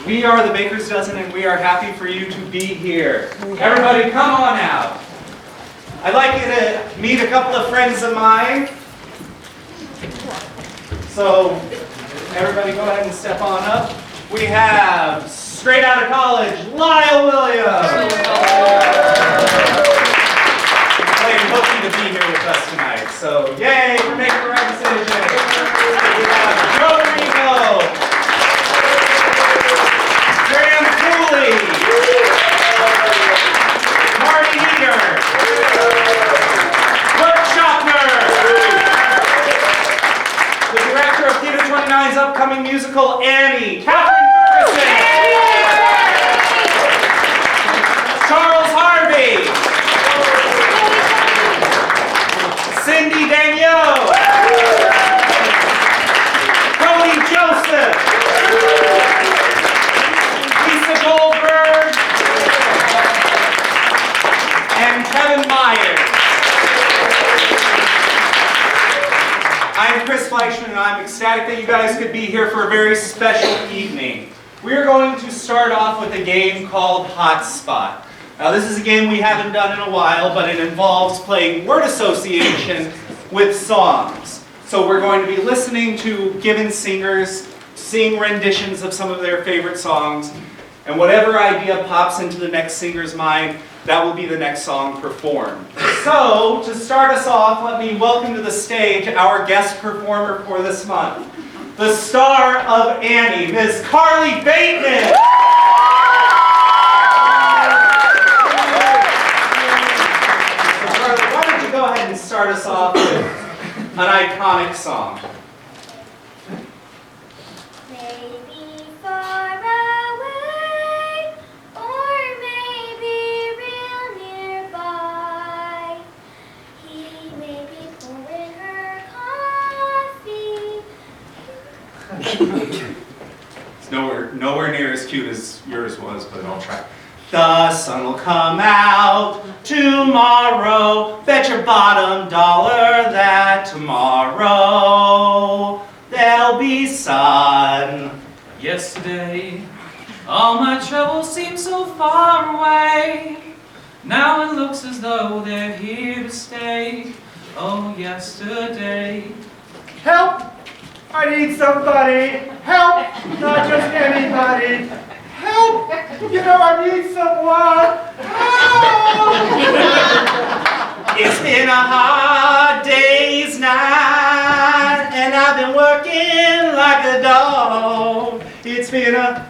We are the Baker's Dozen, and we are happy for you to be here. Everybody, come on out. I'd like you to meet a couple of friends of mine. So, everybody go ahead and step on up. We have, straight out of college, Lyle Williams. Playing hooky to be here with us tonight. So, yay, we're making the right decision. We have Joe Rico. Graham Cooley. Marty Eater. Brooke Schaffner. The director of Theater 29's upcoming musical, Annie, Catherine Ferguson. Charles Harvey. Cindy Danielle. Cody Joseph. Lisa Goldberg. And Kevin Myers. I'm Chris Fleischman, and I'm ecstatic that you guys could be here for a very special evening. We are going to start off with a game called Hotspot. Now, this is a game we haven't done in a while, but it involves playing word association with songs. So we're going to be listening to given singers sing renditions of some of their favorite songs, and whatever idea pops into the next singer's mind, that will be the next song performed. So, to start us off, let me welcome to the stage our guest performer for this month, the star of Annie, Ms. Carly Bateman. So Carly, why don't you go ahead and start us off with an iconic song. It's nowhere near as cute as yours was, but I'll try. The sun will come out tomorrow. Bet your bottom dollar that tomorrow there'll be sun. Yesterday, all my troubles seemed so far away. Now it looks as though they're here to stay. Oh, yesterday. Help! I need somebody! Help! Not just anybody! Help! You know I need someone! Help! It's been a hard day's night, and I've been working like a dog. It's been I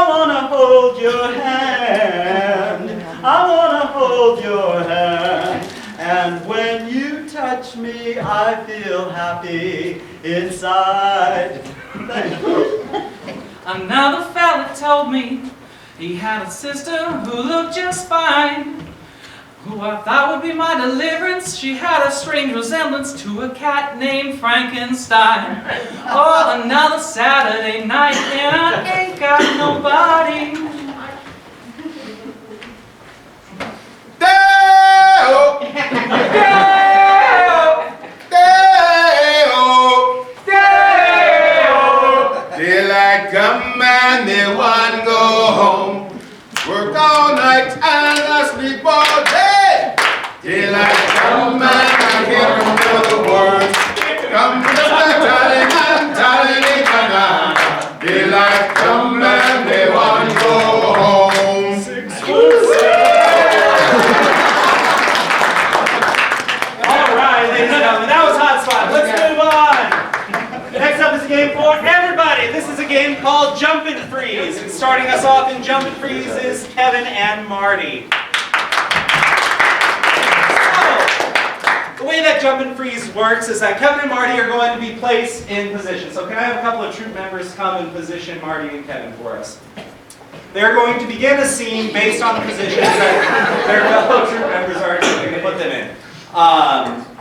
wanna hold your hand. I wanna hold your hand. And when you touch me, I feel happy inside. Another fella told me he had a sister who looked just fine, who I thought would be my deliverance. She had a strange resemblance to a cat named Frankenstein. Oh, another Saturday night and I ain't got nobody. Daylight come and they want to go home. Work all night and I sleep all day. Daylight come and I hear another word. Come Mr. Tally, daylight come and they want to go home. 617. Alright, ladies and gentlemen, that was Hotspot. Let's move on. Next up is a game for everybody. This is a game called Jump and Freeze. And starting us off in Jump and Freeze is Kevin and Marty. So, the way that Jump and Freeze works is that Kevin and Marty are going to be placed in position. So can I have a couple of troupe members come and position Marty and Kevin for us? They're going to begin a scene based on the positions that their fellow troupe members are going to put them in.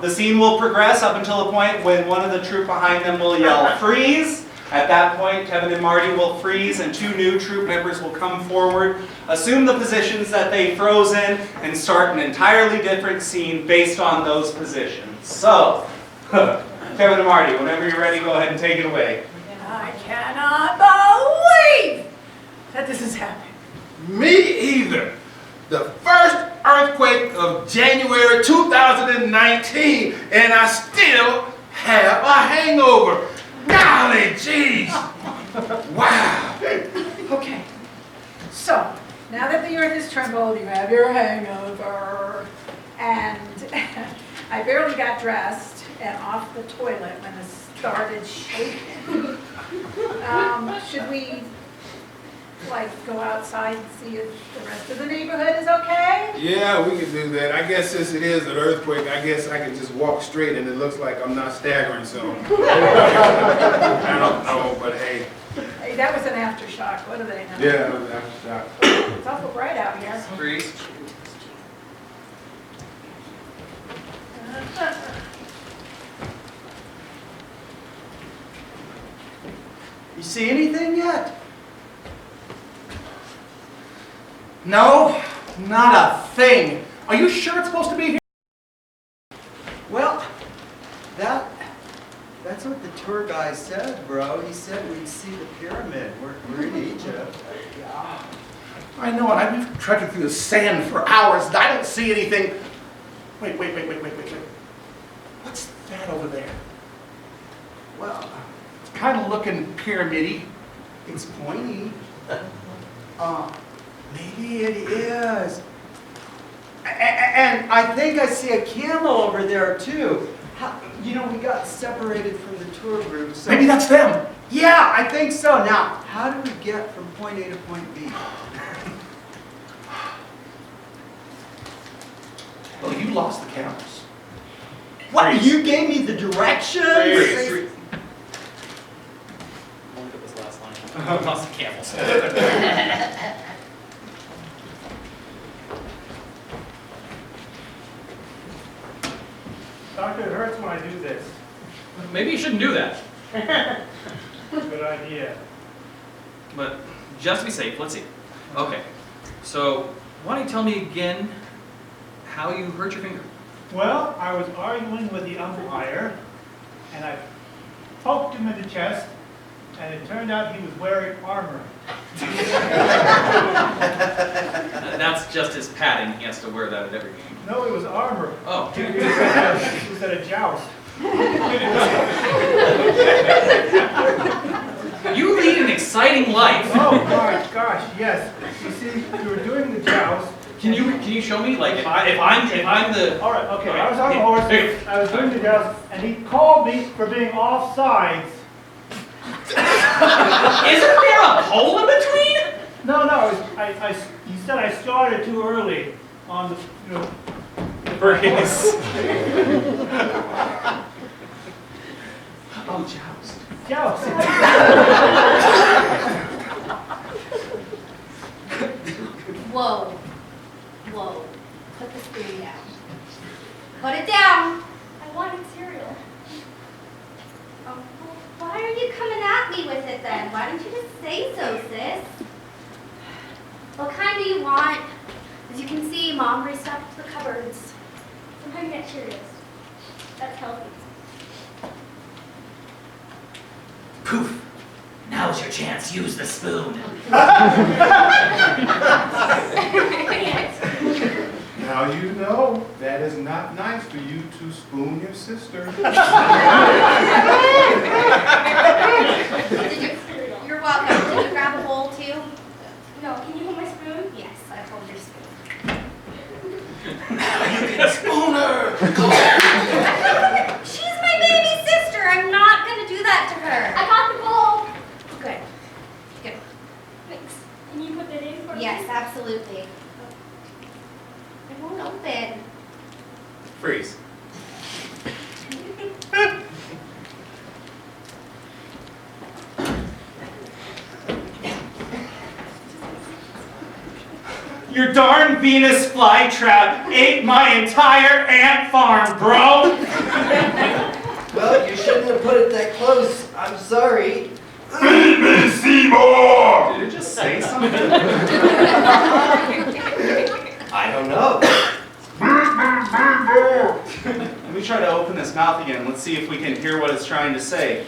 The scene will progress up until a point when one of the troupe behind them will yell, freeze. At that point, Kevin and Marty will freeze and two new troupe members will come forward, assume the positions that they froze in, and start an entirely different scene based on those positions. So, Kevin and Marty, whenever you're ready, go ahead and take it away. I cannot believe 19 and I still have a hangover. Golly jeez. Wow. Okay, so now that the earth has trembled, you have your hangover, and I barely got dressed and off the toilet when it started shaking. Should we, like, go outside and see if the rest of the neighborhood is okay? Yeah, we can do that. I guess since it is an earthquake, I guess I can just walk straight and it looks like I'm not staggering, so. I don't know, but hey. Hey, that was an aftershock, what do they know? Yeah, it was aftershock. It's awful bright out here. Freeze. You see anything yet? No, not a thing. Are you sure it's supposed to be here? Well, that's what the tour guy said, bro. He said we'd see the pyramid. We're in Egypt. I know, and I've been trudging through the sand for hours, and I don't see anything. Wait. What's that over there? Well, It's kind of looking pyramid-y. it's pointy. Maybe it is. And I think I see a camel over there too. You know, we got separated from the tour group, so... Maybe that's them. Yeah, I think so. Now, how do we get from point A to point B? Well, you lost the camels. What? You gave me the directions? Freeze. I'll look at this last line. Lost the camels. Doctor, it hurts when I do this. Maybe you shouldn't do that. Good idea. But just to be safe, let's see. Okay. So, why don't you tell me again how you hurt your finger? Well, I was arguing with the umpire, and I poked him in the chest, and it turned out he was wearing armor. That's just his padding. He has to wear that at every game. No, it was armor. Oh. It was at a joust. You lead an exciting life. Oh my gosh, yes. You see, we were doing the joust. Can you show me, like, if I'm the... All right, okay. I was on the horse. I was doing the joust, and he called me for being offsides. Isn't there a pole in between? No, he said I started too early on the, Freeze. Oh, joust. joust. Whoa. Put the spoon down. Put it down. I wanted cereal. Oh, well, why are you coming at me with it then? Why don't you just say so, sis? What kind do you want? As you can see, Mom restocked the cupboards. Sometimes you get Cheerios. That's healthy. Poof. Now's your chance. Use the spoon. Now you know that is not nice for you to spoon your sister. You're welcome. Did you grab a bowl too? No, can you hold my spoon? Yes, I hold your spoon. Spoon her! She's my baby sister. I'm not going to do that to her. I got the bowl. Good. Thanks. Can you put that in for me? Yes, absolutely. It won't open. Freeze. Your darn Venus flytrap ate my entire ant farm, bro! Well, you shouldn't have put it that close. I'm sorry. Feed me, Seymour! Did it just say something? I don't know. Let me try to open this mouth again. Let's see if we can hear what it's trying to say.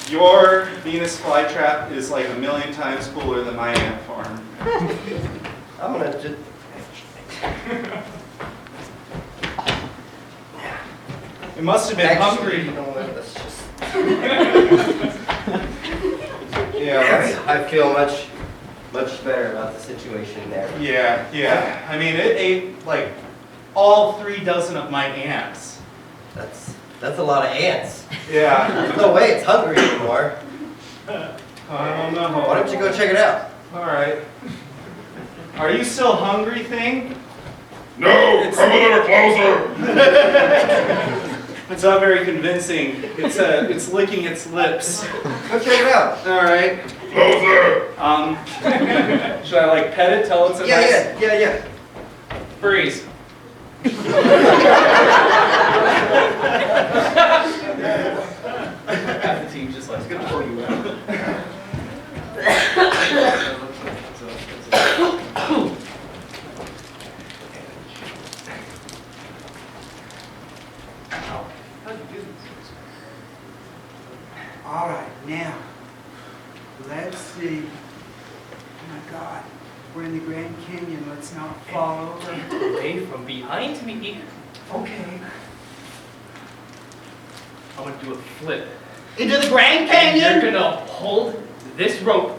Your Venus this Flytrap is like a million times cooler than my ant farm. I'm gonna just. It must have been hungry. You know what? Let's just. Yeah, I feel much better about the situation there. yeah. I mean, it ate like all 3 dozen of my ants. That's a lot of ants. Yeah. There's no way it's hungry anymore. I don't know. Why don't you go check it out? All right. Are you still hungry, thing? No, come a little closer. It's not very convincing. It's licking its lips. Go check it out. All right. Closer. Should I like pet it? Tell it's a nice. Yeah. Freeze. Half the team just like, it's gonna pull you out. All right, now, let's see. Oh my God, we're in the Grand Canyon. Let's not fall over. Away from behind me. Okay. I'm gonna do a flip. Into the Grand And you're Canyon? gonna hold this rope,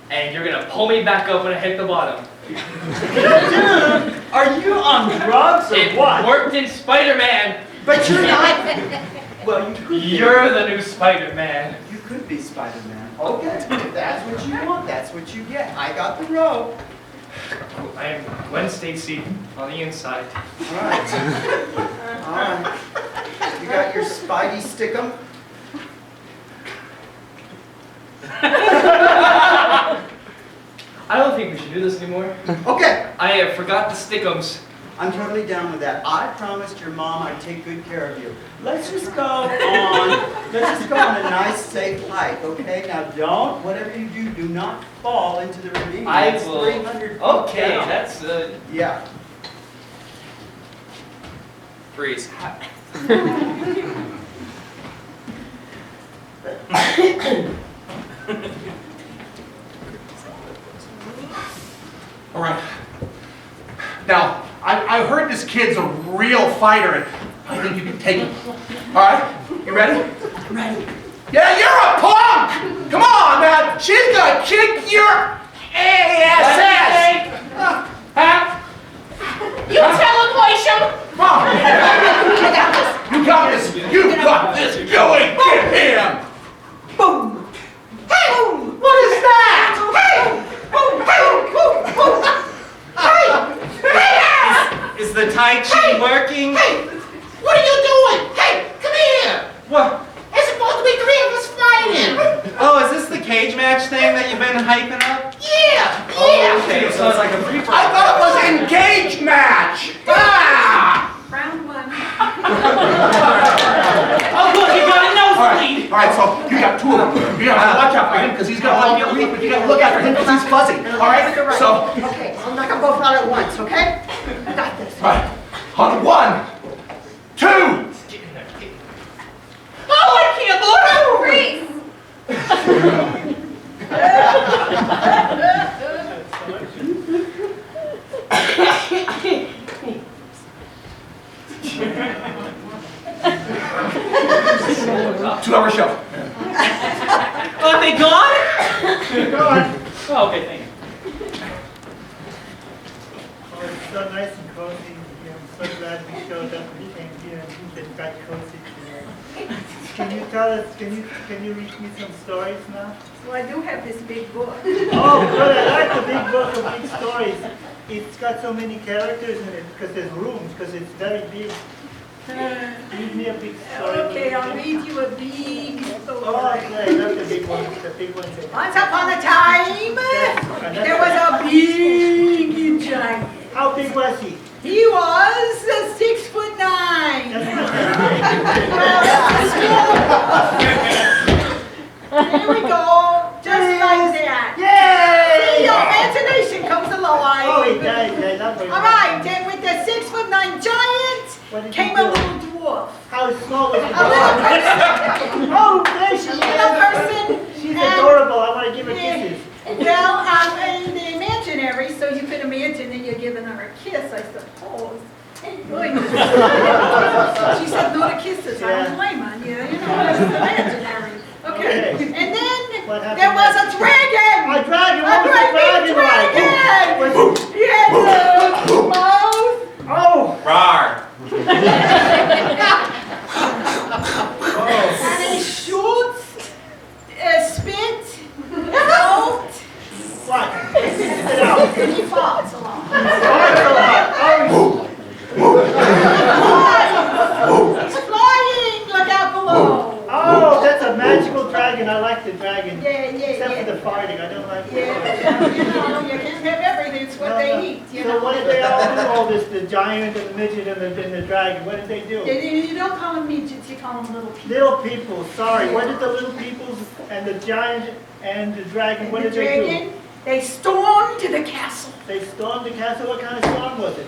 and you're gonna pull me back up when I hit the bottom. Dude, are you on drugs or It what? worked in SpiderMan. But you're not. Well, you could be. You're the new SpiderMan. You could be Spider-Man. Okay, if that's what you want, that's what you get. I got the rope. I am Gwen Stacy on the inside. All right. All right. You got your Spidey stickum? I don't think we should do this anymore. Okay. I forgot the stickums. I'm totally down with that. I promised your mom I'd take good care of you. Let's just go on a nice, safe hike, okay? Now don't, whatever you do, do not fall into the ravine. I That's will. 300 feet Okay, down. that's Yeah. freeze. All right. Now, I heard this kid's a real fighter, and I think you can take him. All right? You ready? Ready. Yeah, you're a punk! Come on, man! She's gonna kick your ass! Huh? You teleportation! Come on! You got this! You got this! You ain't get him! Boom! Hey! What is that? Hey! Boom! Boom! Boom! Hey! Is the Tai Chi working? Hey! What are you doing? Hey! Come here! What? There's supposed to be 3 of us fighting! Oh, is this the cage match thing that you've been hyping up? Yeah! Oh, okay, so it's like a free for all. I thought it was an engage match! Ah! Round 1. Oh look, you got a nosebleed! All right, so you got 2 of them. You gotta watch out for him because he's got all your weak, but you gotta look out for him because he's fuzzy. All right? So, Okay, so knock them both out at once, okay? I got this. all right. On 1, 2. Oh, I can't believe Freeze! it! 2-hour show. Are they gone? Oh, okay, thank you. Oh, it's so nice and cozy. Yeah, I'm so glad we showed up and came here and it got cozy today. Can you tell us, can you read me some stories now? So I do have this big book. Oh, good, I like the big book of big stories. It's got so many characters in it because there's rooms, because it's very big. Read me a big story. Okay, I'll read you a big story. Oh, okay, not the big ones, the big ones. Once upon a time, there was a big giant. How big was he? He was 6'9". Here we go, just like that. Yay! See, your imagination comes alive. Oh, he died, not very All right, then with the 6'9" giant What did came he a do? little dwarf. How small was the A little dog? person. Oh, there she A little is. person. She's a And doing this. She said no to kisses. I don't blame her. Yeah, you know, it's imaginary. Okay. And then What happened there was a next? dragon. A dragon? A What was the great big dragon like? dragon. He had a mouth. Oh! Rar. And he shoots, spit, out, What? Sit out. and he falls along. He's flying, look out below. Oh, that's a magical dragon. I like the dragon. Yeah, Except yeah, for the farting. I don't like it. yeah. You know, you can't have everything, it's what they eat, you know. So what did they all do? All this, the giant and the midget and the dragon. What did they do? You don't call them midgets, you call them little people. Little people, sorry. What did the little peoples and the giant and the dragon, what The did they do? dragon, they stormed to the castle. They stormed the castle. What kind of storm was it?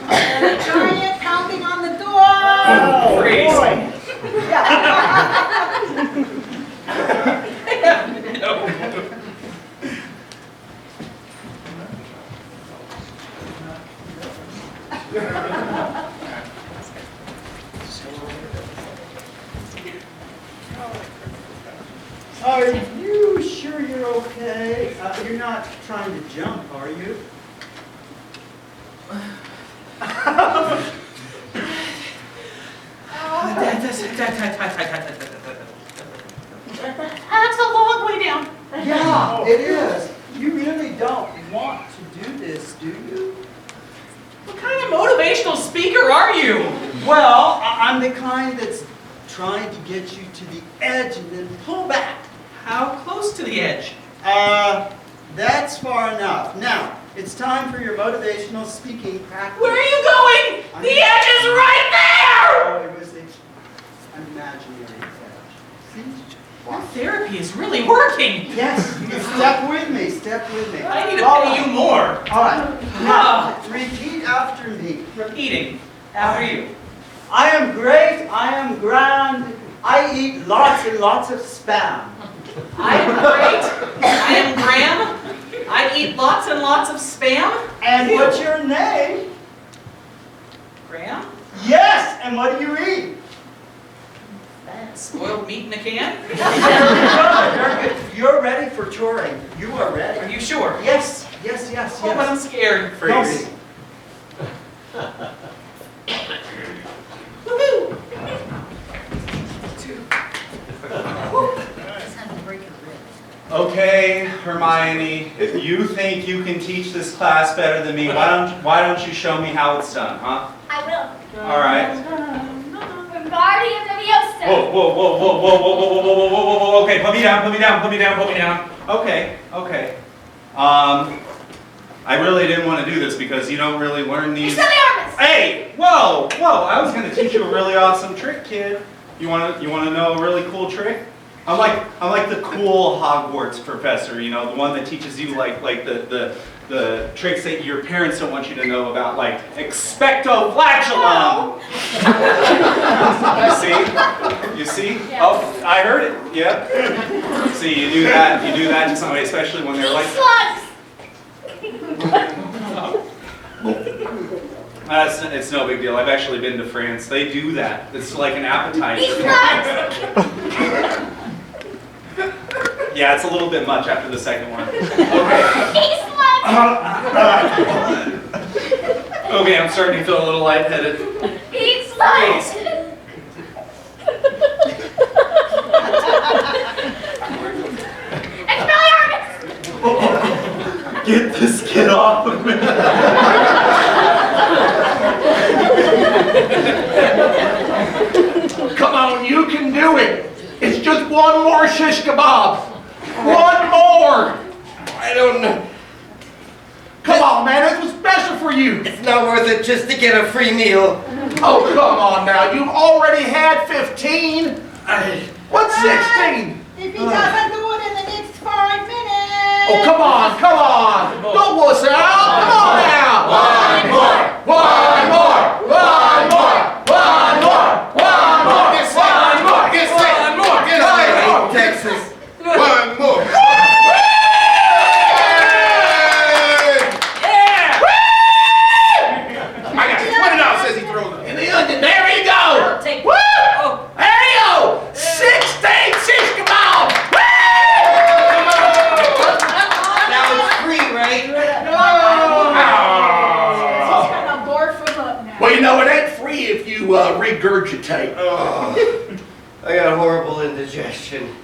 And the giant pounding on the door. Oh, Freeze. boy. Are you sure you're okay? You're not trying to jump, are you? That's a long way down. Yeah, it is. You really don't want to do this, do you? What kind of motivational speaker are you? Well, I'm the kind that's trying to get you to the edge and then pull back. How close to the edge? That's far enough. Now, it's time for your motivational speaking practice. Where are you going? The edge is right there! Oh, it was an imaginary edge. See? Your therapy is really working. Yes, step with me, step with me. I need to All pay right. you more. All right, now, repeat after me. Repeating after you. I am great, I am grand, I eat lots and lots of spam. I am great. I am Graham. I eat lots and lots of spam. And what's your name? Graham? Yes, and what do you eat? Spoiled meat in a can? Very good. You're ready for touring. You are ready. Are you sure? Yes, yes, yes, Oh, but I'm yes. scared. Freeze. Woohoo! Okay, Hermione, if you think you can teach this class better than me, why don't you show me how it's done, huh? I will. All right. Wingardium Leviosa. Whoa, whoa, whoa, whoa, whoa, whoa, whoa, whoa, whoa, whoa, whoa, okay, put me down, put me down, put me down, put me down. Okay, okay. I really didn't want to do this because you don't really learn these. Expelliarmus. Hey, whoa, whoa, I was gonna teach you a really awesome trick, kid. You wanna know a really cool trick? I'm like the cool Hogwarts professor, you know, the one that teaches you like the tricks that your parents don't want you to know about, like expecto flatulum. You see? Yeah. Oh, I heard it. Yep. See, you do that to somebody, especially when they're like. Slugs. It's no big deal. I've actually been to France. They do that. It's like an appetizer. These slugs. Yeah, it's a little bit much after the second one. Okay. These slugs. Okay, I'm starting to feel a little lightheaded. These slugs. Expelliarmus. Get this kid off of me. Come on, you can do it. It's just one more shish kebab. One more. I don't know. Come on, man, this was special for you. It's not worth it just to get a free meal. Oh, come on now. You've already had 15. What's 16? If he doesn't do it in the next 5 minutes. Oh, come on, come on. Don't wuss out. Come on now. One more. One more. One more. One more. One more. Get set. One more. Get set. One more. Get set. Texas. One more. Yeah! regurgitate. Oh, I got horrible indigestion.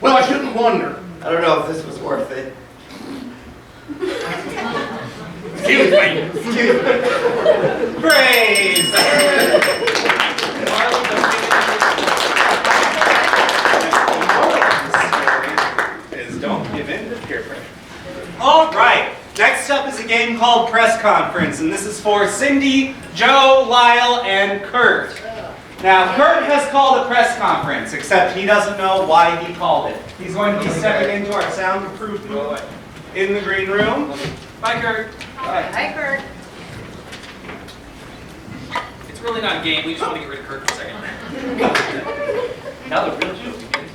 Well, I shouldn't wonder. I don't know if this was worth it. Excuse me. Excuse me. Praise! Is don't give in to peer pressure. All right. Next up is a game called Press Conference, and this is for Cindy, Joe, Lyle, and Kurt. Now, Kurt has called a press conference, except he doesn't know why he called it. He's going to be stepping into our soundproof booth in the green room. Bye, Kurt. Hi, Kurt. It's really not a game. We just want to get rid of Kurt for a second. Now the real show begins.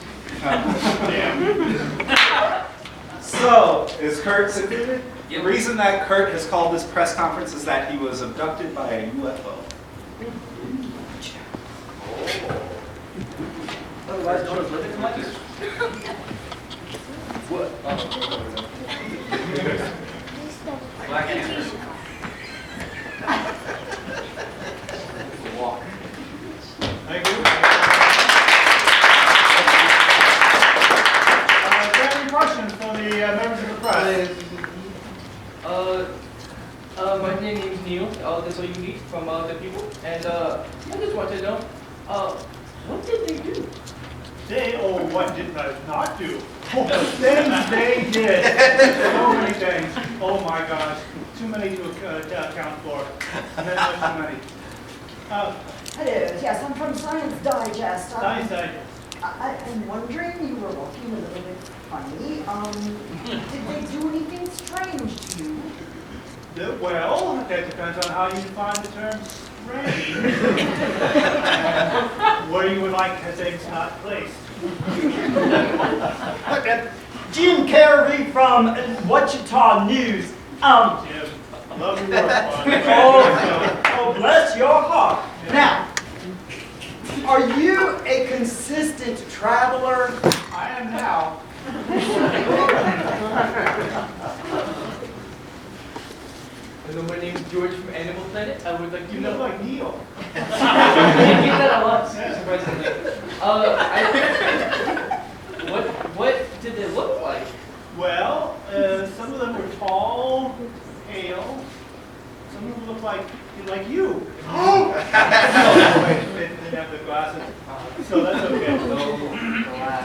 So, is Kurt seated? The Yep. reason that Kurt has called this press conference is that he was abducted by a UFO. Otherwise known as living like this. What? Black Panther. Walk. Thank you. Do you have any questions for the members of the press? My name is Neil. That's all you need from the people. And I just want to know, what did they do? What did I not do? Things they did. So many things. Oh my gosh. Too many to account for. That's too many. Hello, yes, I'm from Science Digest. Science Digest. I'm wondering, you were looking a little bit funny. Did they do anything strange to you? Well, that depends on how you define the term strange. Where you would like things not placed. Jim Carrey from Wichita News. Jim, love your work, Oh, bless your heart. Now, are you a consistent traveler? I am now. Hello, my name is George from Animal Planet. I would like to You know. look like Neil. I get that a lot, surprisingly. What did they look like? Well, some of them were tall, pale. Some of them look like you. Oh! They didn't have the glasses, so that's okay.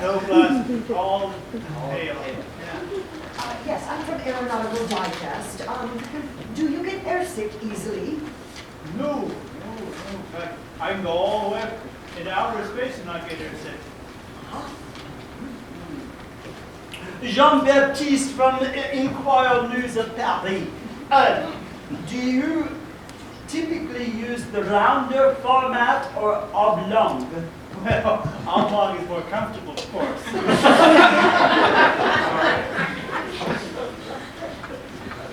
No glasses, tall, pale. Yeah. Yes, I'm from Aeronautical Digest. Do you get airsick easily? No. In fact, I can go all the way into outer space and not get airsick. Jean-Baptiste from Inquirer News of Paris. Do you typically use the rounder format or oblong? Well, oblong is more comfortable, of course.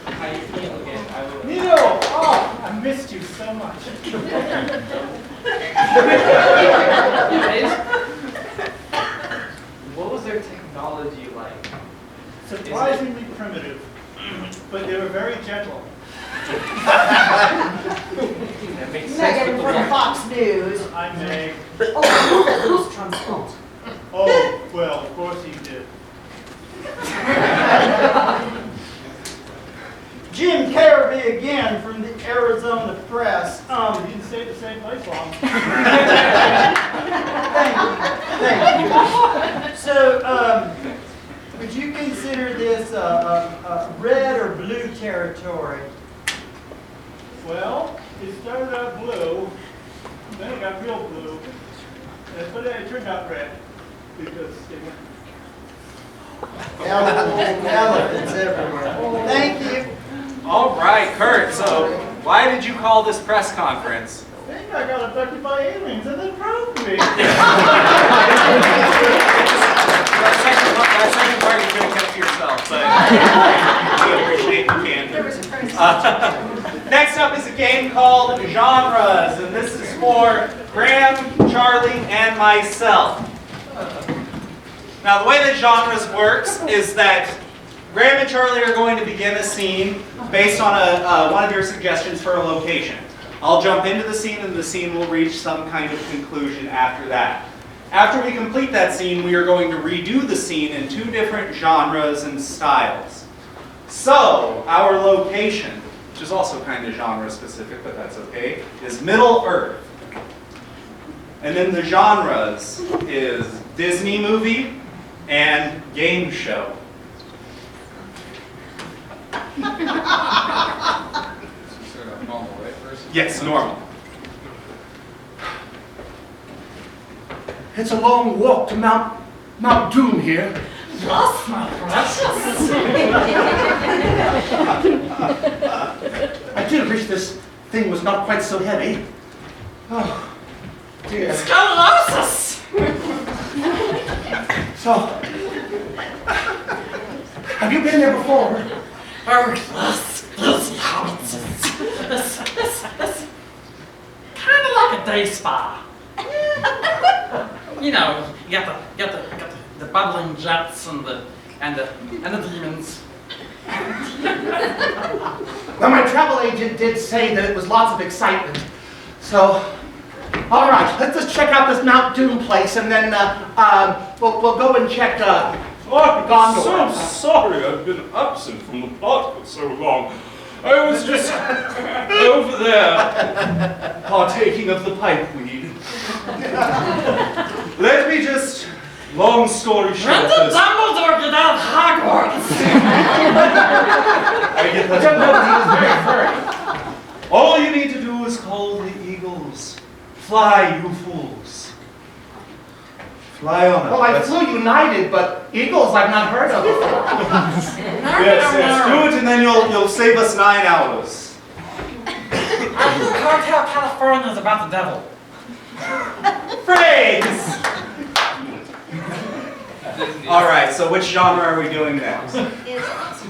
How you feel again? I will. Neil! Oh, I missed you so much. What was their technology like? Surprisingly primitive, but they were very gentle. That makes sense Megan with the from walk. Fox News. I'm Meg. Oh, that was Trump's fault. Oh, well, of course he did. Jim Carrey again from the Arizona Press. He didn't stay at the same place long. Thank you. So, would you consider this red or blue territory? Well, it started out blue, then it got real blue, but then it turned out red because they went. Elephants everywhere. Thank you. All right, Kurt, so why did you call this press conference? I think I got abducted by aliens and then probed me. That second part you could have kept to yourself, but we appreciate the candor. There was a price. Next up is a game called Genres, and this is for Graham, Charlie, and myself. Now, the way that Genres works is that Graham and Charlie are going to begin a scene based on one of your suggestions for a location. I'll jump into the scene and the scene will reach some kind of conclusion after that. After we complete that scene, we are going to redo the scene in 2 different genres and styles. So, our location, which is also kind of genre specific, but that's okay, is Middle Earth. And then the genres is Disney movie and game show. Yes, normal. It's a long walk to Mount Doom here. Yes, my precious. I did wish this thing was not quite so heavy. Oh, dear. Scoliosis. So, have you been there before? This kind of like a day spa. You know, you got the bubbling jets and the demons. Well, my travel agent did say that it was lots of excitement. So, all right, let's just check out this Mount Doom place, and then we'll go and check the gondola. I'm so sorry I've been absent from the plot for so long. I was just over there partaking of the pipe weed. Let me just, long story short, When did Dumbledore get out of Hogwarts? I get that. All you need to do is call the eagles. Fly, you fools. Fly on. Well, I flew United, but Eagles I've not heard of before. Yes, do it, and then you'll save us 9 hours. Cartel California is about the devil. Phrase! All right, so which genre are we doing next?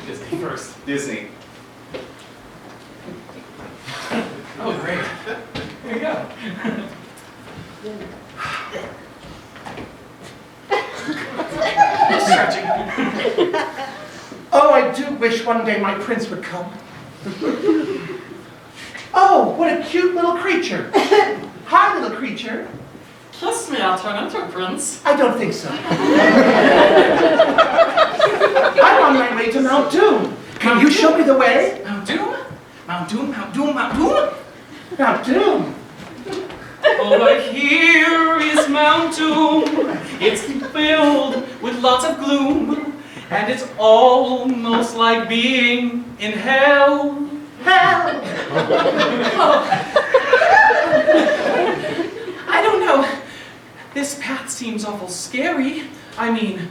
Disney first. Disney. Oh, great. Here you go. Stretching. Oh, I do wish one day my prince would come. Oh, what a cute little creature. Hi, little creature. Kiss me, I'll turn into a prince. I don't think so. I'm on my way to Mount Doom. Can you show me the way? Mount Doom? Mount Doom, Mount Doom, Mount Doom? Mount Doom. Over here is Mount Doom. It's filled with lots of gloom. And it's almost like being in hell. Hell. I don't know. This path seems awful scary. I mean,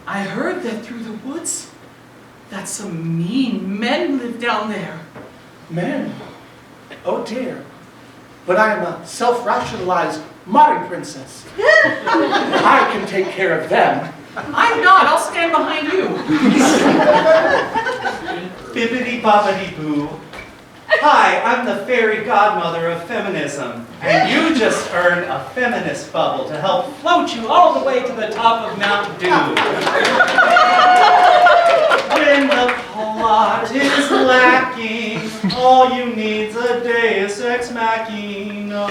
I heard that through the woods that some mean men live down there. Men? Oh dear. But I am a self-rationalized modern princess. I can take care of them. I'm not. I'll stand behind you. Bibbidi bobbidi boo. Hi, I'm the fairy godmother of feminism, and you just earned a feminist bubble to help float you all the way to the top of Mount Doom. When the plot is lacking, all you need's a deus ex machina.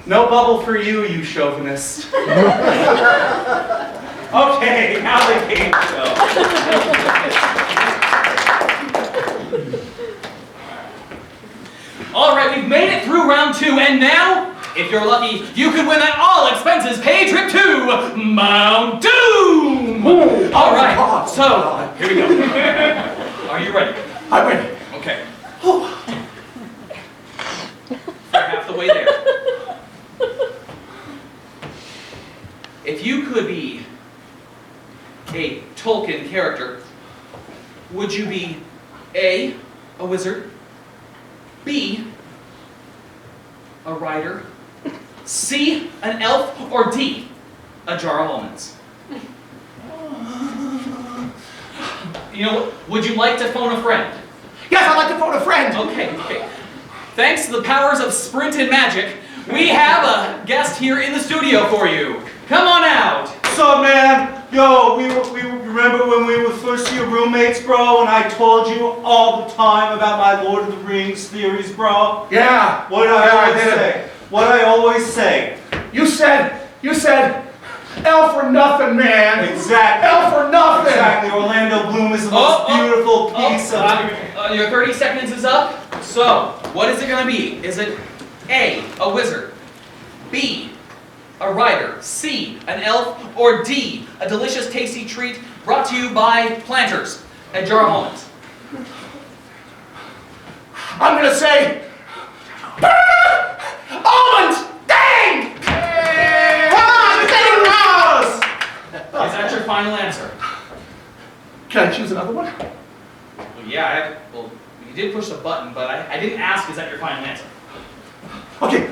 No bubble for you, you chauvinist. Okay, now the game show. All right, we've made it through round 2, and now, if you're lucky, you could win an all-expenses-paid trip to Mount Doom! Ooh, all right, so, here we go. Are you ready? I'm ready. Okay. We're half the way there. If you could be a Tolkien character, would you be A, a wizard, B, a writer, C, an elf, or D, a jar of almonds? You know, would you like to phone a friend? Yes, I'd like to phone a friend. Okay. Thanks to the powers of sprint and magic, we have a guest here in the studio for you. Come on out. So, man, Yo, we remember when we were first year roommates, bro, and I told you all the time about my Lord of the Rings theories, bro? Yeah. What did I always say? What did I always say? You said, L for nothing, man. Exactly. L for nothing. Exactly. Orlando Bloom is the most beautiful piece of... Your 30 seconds is up. So, what is it going to be? Is it A, a wizard, B, a writer, C, an elf, or D, a delicious, tasty treat brought to you by Planters at Jar of Almonds? I'm gonna say almonds. Dang! Come on, dang Rose! Is that your final answer? Can I choose another one? Well, yeah, you did push the button, but I didn't ask, is that your final answer? Okay.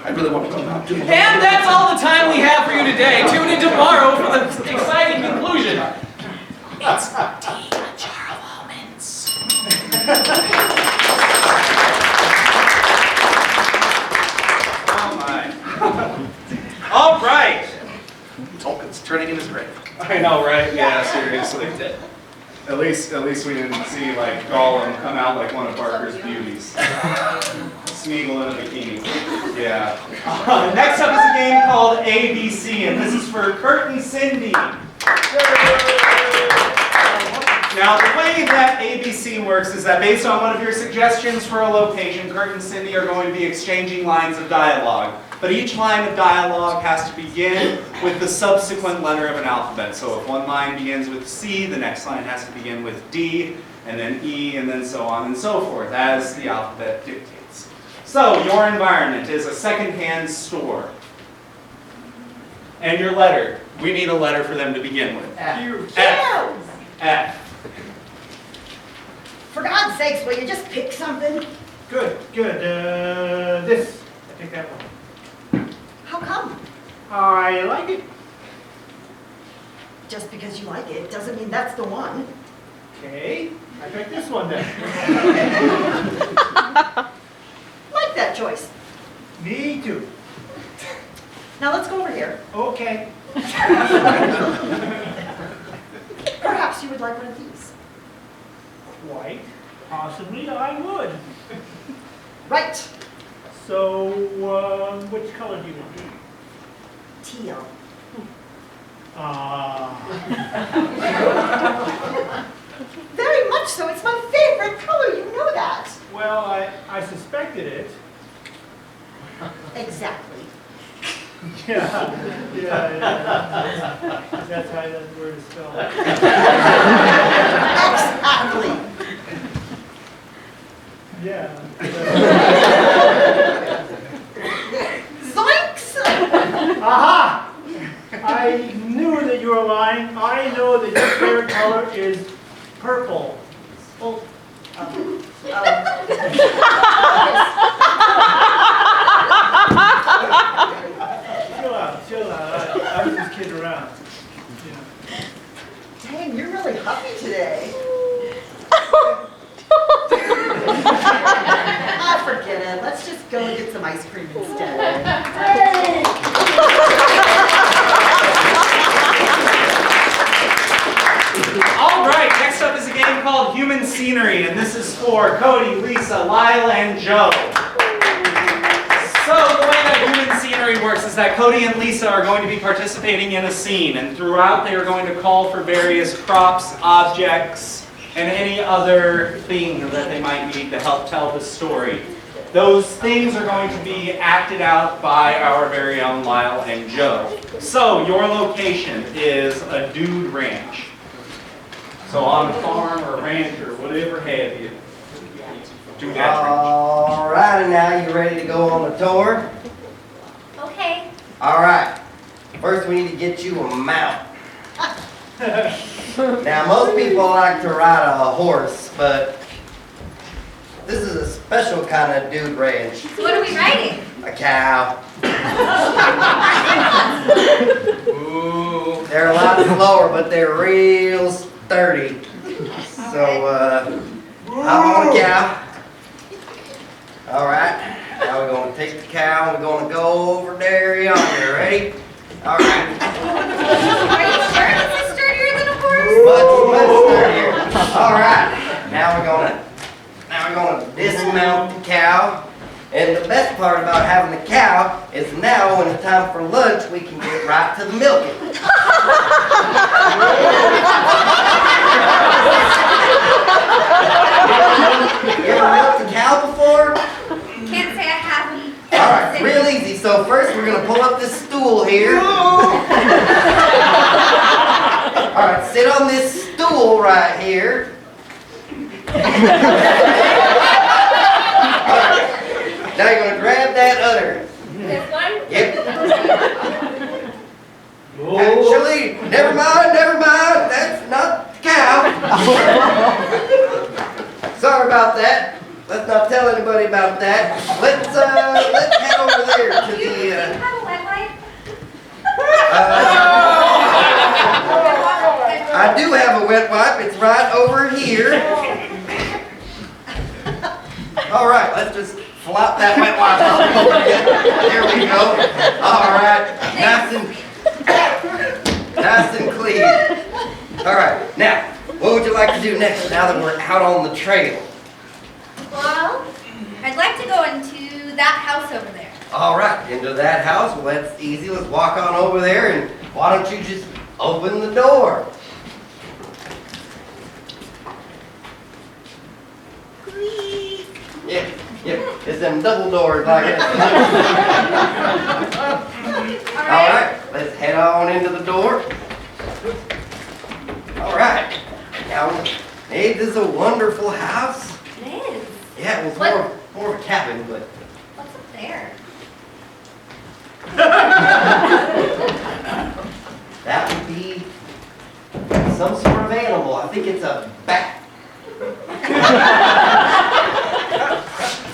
I really want to go now. And that's all the time we have for you today. Tune in tomorrow for the exciting conclusion. It's D, a jar of almonds. Oh my. All right. Tolkien's turning in his grave. I know, right? Yeah, seriously. At least we didn't see like Gollum come out like one of Barker's beauties. Smeagol in a bikini. Yeah. Next up is a game called ABC, and this is for Kurt and Cindy. Now, the way that ABC works is that based on one of your suggestions for a location, Kurt and Cindy are going to be exchanging lines of dialogue. But each line of dialogue has to begin with the subsequent letter of an alphabet. So if one line begins with C, the next line has to begin with D, and then E, and then so on and so forth, as the alphabet dictates. So your environment is a secondhand store. And your letter. We need a letter for them to begin with. F. F. For God's sakes, will you just pick something? Good. This. I take that one. How come? I like it. Just because you like it doesn't mean that's the one. Okay. I pick this one then. Like that choice. Me too. Now let's go over here. Okay. Perhaps you would like one of these. Quite possibly I would. Right. So, which color do you want? Teal. Very much so. It's my favorite color. You know that. Well, I suspected it. Exactly. Yeah. That's how that word is spelled. Exactly. Yeah. Zoinks! Aha! I knew that you were lying. I know that your favorite color is purple. Well, Chill out. I was just kidding around. Yeah. Dang, you're really huffy today. Forget it. Let's just go and get some ice cream instead. Hey! All right, next up is a game called Human Scenery, and this is for Cody, Lisa, Lyle, and Joe. So the way that Human Scenery works is that Cody and Lisa are going to be participating in a scene, and throughout they are going to call for various props, objects, and any other thing that they might need to help tell the story. Those things are going to be acted out by our very own Lyle and Joe. So your location is a dude ranch. So on a farm or a ranch or whatever have you. Dude ranch. All right, and now you ready to go on the tour? Okay. All right. First, we need to get you a mount. Now, most people like to ride a horse, but this is a special kind of dude ranch. What are we riding? A cow. Ooh, they're a lot slower, but they're real sturdy. So, hop on a cow. All right. Now we're going to take the cow and we're going to go over there yonder. Ready? All right. Much sturdier. All right. Now we're gonna dismount the cow. And the best part about having the cow is now when it's time for lunch, we can get right to the milking. You ever milked a cow before? Can't say I haven't. All right, real easy. So first we're gonna pull up this stool here. All right, sit on this stool right here. All right, now you're gonna grab that udder. This one? Yep. Actually, never mind, that's not the cow. Sorry about that. Let's not tell anybody about that. Let's head over there to Do you the, have a wet wipe? I do have a wet wipe. It's right over here. All right, let's just flop that wet wipe on over here. There we go. All right, nice and clean. All right, now, what would you like to do next now that we're out on the trail? Well, I'd like to go into that house over there. All right, into that house. Well, that's easy. Let's walk on over there, and why don't you just open the door? Yeah, it's them double doors like that. All right, let's head on into the door. All right, now, hey, this is a wonderful house. It is. Yeah, it was more of a cabin, but. What's up there? That would be some sort of animal. I think it's a bat.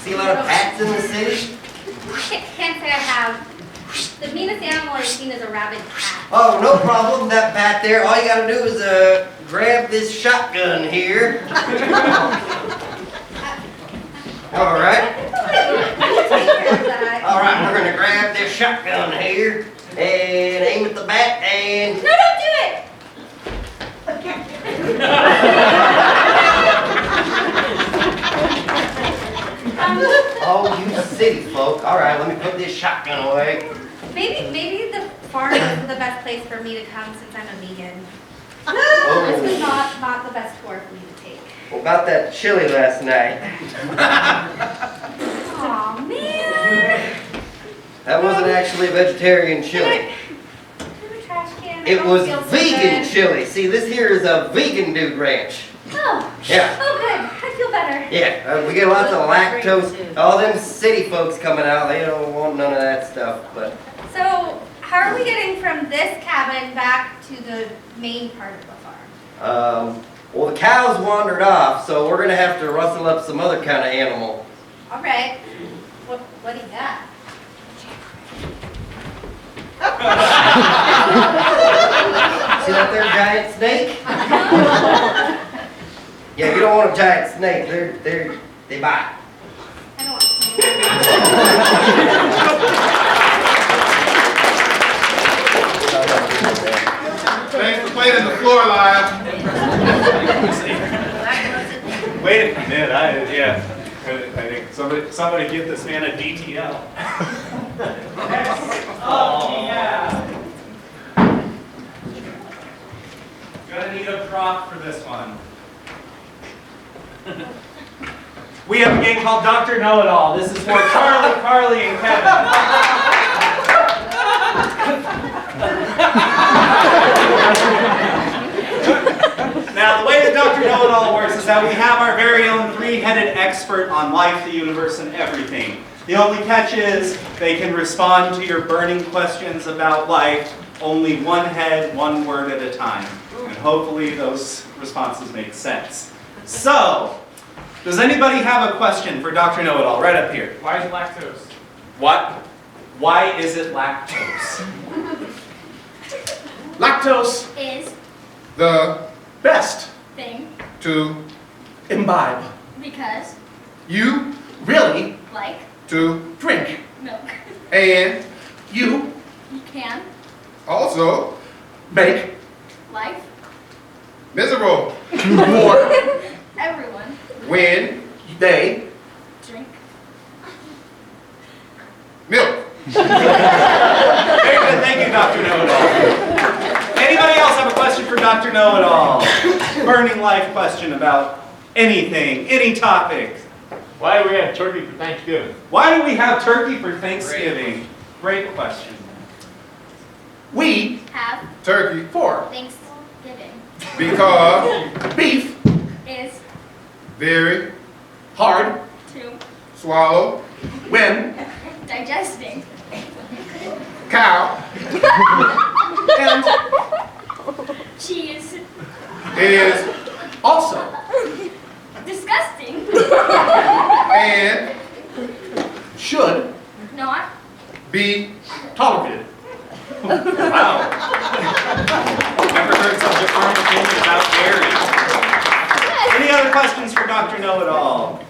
See a lot of bats in the city? Can't say I have. The meanest animal I've seen is a rabid cat. Oh, no problem. That bat there, all you gotta do is grab this shotgun here. All right. All right, we're gonna grab this shotgun here and aim at the bat and... No, don't do it! Oh, you city folk. All right, let me put this shotgun away. Maybe the farm is the best place for me to come since I'm a vegan. Oh. This was not the best tour for me to take. What about that chili last night? Aw, man. That wasn't actually vegetarian chili. Trash can. I It don't was feel so vegan good. chili. See, this here is a vegan dude ranch. Oh. Yeah. Oh, good. I feel better. Yeah, we get lots of lactose. All them city folks coming out, they don't want none of that stuff. But So, how are we getting from this cabin back to the main part of the farm? well, the cows wandered off, so we're gonna have to rustle up some other kind of animal. All right. What do you got? See that there giant snake? Yeah, you don't want a giant snake. They bite. I don't want Thanks for playing the floor live. Wait a minute, I think somebody give this man a DTL. Oh, yeah. Gonna need a prop for this one. We have a game called Dr. Know-It-All. This is for Charlie, Carly, and Kevin. Now, the way that Dr. Know-It-All works is that we have our very own three-headed expert on life, the universe, and everything. The only catch is they can respond to your burning questions about life only one head, one word at a time. And hopefully those responses make sense. So, does anybody have a question for Dr. Know-It-All right up here? Why is lactose? What? Why is it lactose? Lactose, Is the best thing to imbibe. because You really like to drink. milk. And you You can also make life Miserable. For. Everyone. When. They. Drink. Milk. Very good, thank you, Dr. Know-It-All. Anybody else have a question for Dr. Know-It-All? Burning life question about anything, any topic. Why do we have turkey for Thanksgiving? Why do we have turkey for Thanksgiving? Great question. We. Have. Turkey. For. Thanksgiving. Because. Beef. Is. Very. Hard. To. Swallow. When. Digesting. Cow. And. Cheese. Is. Also. Disgusting. And. Should. Not. Be. Tolerated. Wow. Never heard such a firm opinion about dairy. Any other questions for Dr. Know-It-All?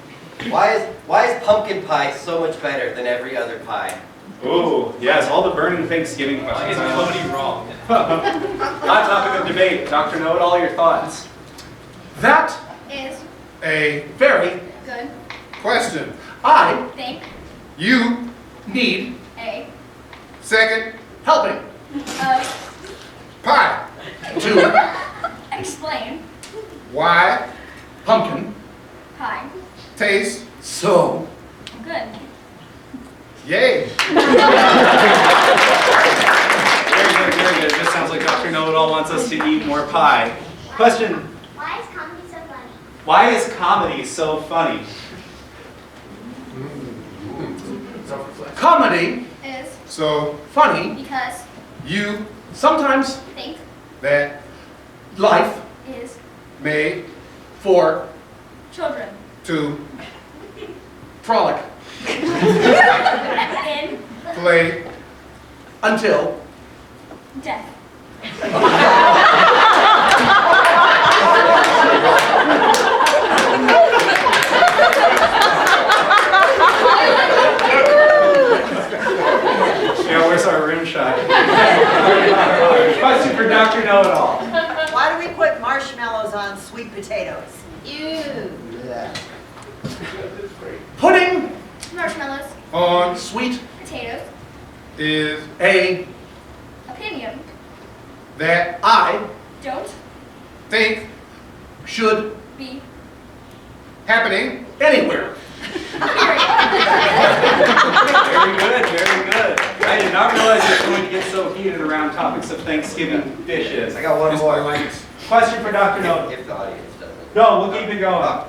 Why is pumpkin pie so much better than every other pie? Ooh, yes, all the burning Thanksgiving Why questions. is comedy wrong? Hot topic of debate. Dr. Know-It-All, your thoughts? That. Is. A. Very. Good. Question. I. Think. You. Need. A. Second. Helping. Pie. To. Explain. Why. Pumpkin. Pie. Taste. So. Good. Yay. Very good, very good. It just sounds like Dr. Know-It-All wants us to eat more pie. Question. Why is comedy so funny? Why is comedy so funny? Comedy. Is. So. Funny. Because. You. Sometimes. Think. That. Life. Is. Made. For. Children. To. Frolic. In. Play. Until. Death. Yeah, where's our rim shot? Question for Dr. Know-It-All. Why do we put marshmallows on sweet potatoes? Ew. Pudding. Marshmallows. On. Sweet. Potatoes. Is. A. Opinion. That. I. Don't. Think. Should. Be. Happening. Anywhere. Period. Very good, very good. I did not realize it was going to get so heated around topics of Thanksgiving dishes. I got one more. Question for Dr. Know-It-All. If the audience doesn't. No, we'll keep it going.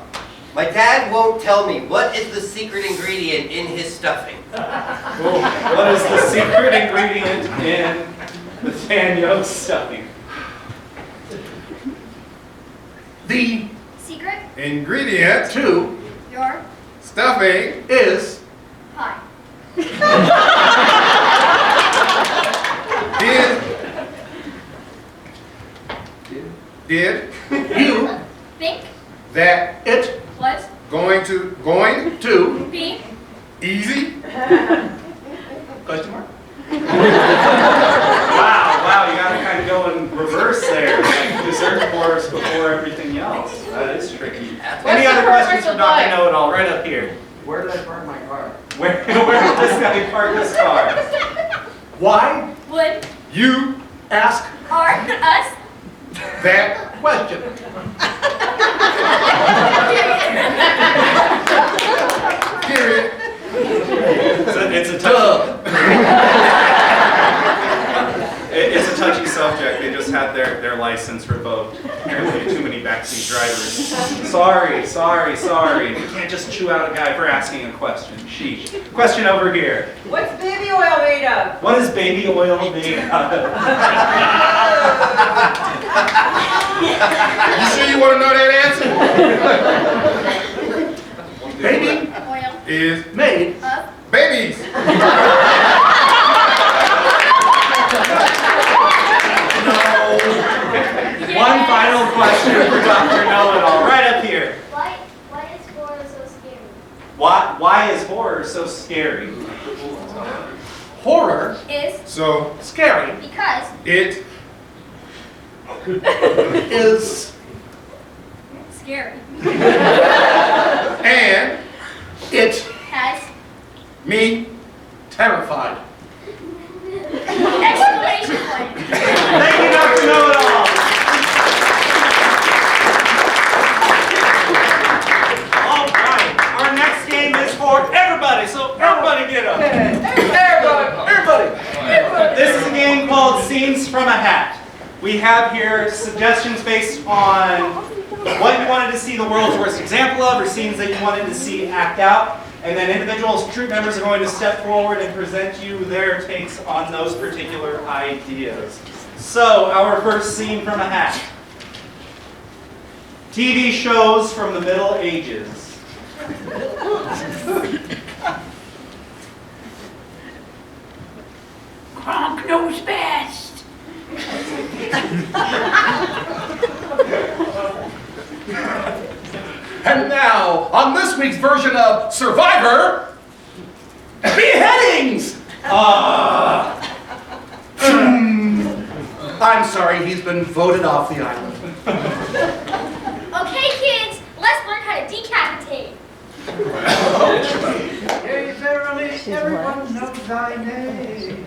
My dad won't tell me what is the secret ingredient in his stuffing. What is the secret ingredient in the Daniel stuffing? The. Secret. Ingredient. To. Your. Stuffing. Is. Pie. Did. You. Think. That. It. Was. Going. To. Be. Easy. Question mark. Wow, you gotta kind of go in reverse there. Like dessert course before everything else. That is tricky. Any other questions for Dr. Know-It-All? Right up here. Where did I park my car? Where did this guy park his car? Why. Would. You. Ask. Are. Us. That. Question. Period. It's a touchy. It's a touchy subject. They just had their license revoked. Apparently, too many backseat drivers. Sorry. You can't just chew out a guy for asking a question. Sheesh. Question over here. What's baby oil made of? What is baby oil made out of? You sure you want to know that answer? Baby. Oil. Is. Made. Of. Babies. One final question for Dr. Know-It-All. Right up here. Why is horror so scary? Why is horror so scary? Horror. Is. So. Scary. Because. It. Is. scary. And it Has me terrified. exclamation point. Thank you, Dr. KnowItAll. All right, our next game is for everybody, so everybody get up. Everybody. This is a game called Scenes from a Hat. We have here suggestions based on what you wanted to see the world's worst example of, or scenes that you wanted to see act out. And then individual troupe members are going to step forward and present you their takes on those particular ideas. So, our first scene from a hat. TV shows from the Middle Ages. Kronk knows best. And now, on this week's version of Survivor, beheadings! I'm sorry, he's been voted off the island. Okay, kids, let's learn how to decapitate. Yea, verily, everyone knows thy name.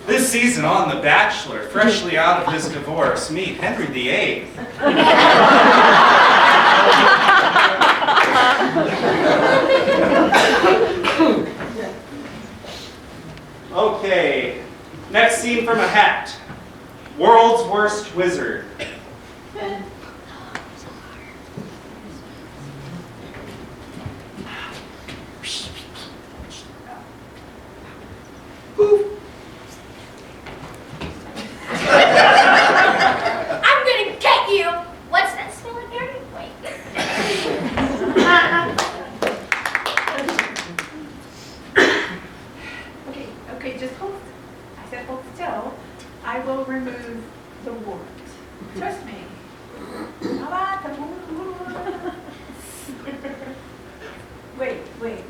This season on The Bachelor, freshly out of his divorce, meet Henry VIII. Okay, next scene from a hat. World's Worst Wizard. I'm gonna get you. What's that smell again? Wait. Okay, just hold. I said hold still. I will remove the wart. Trust me. Wait.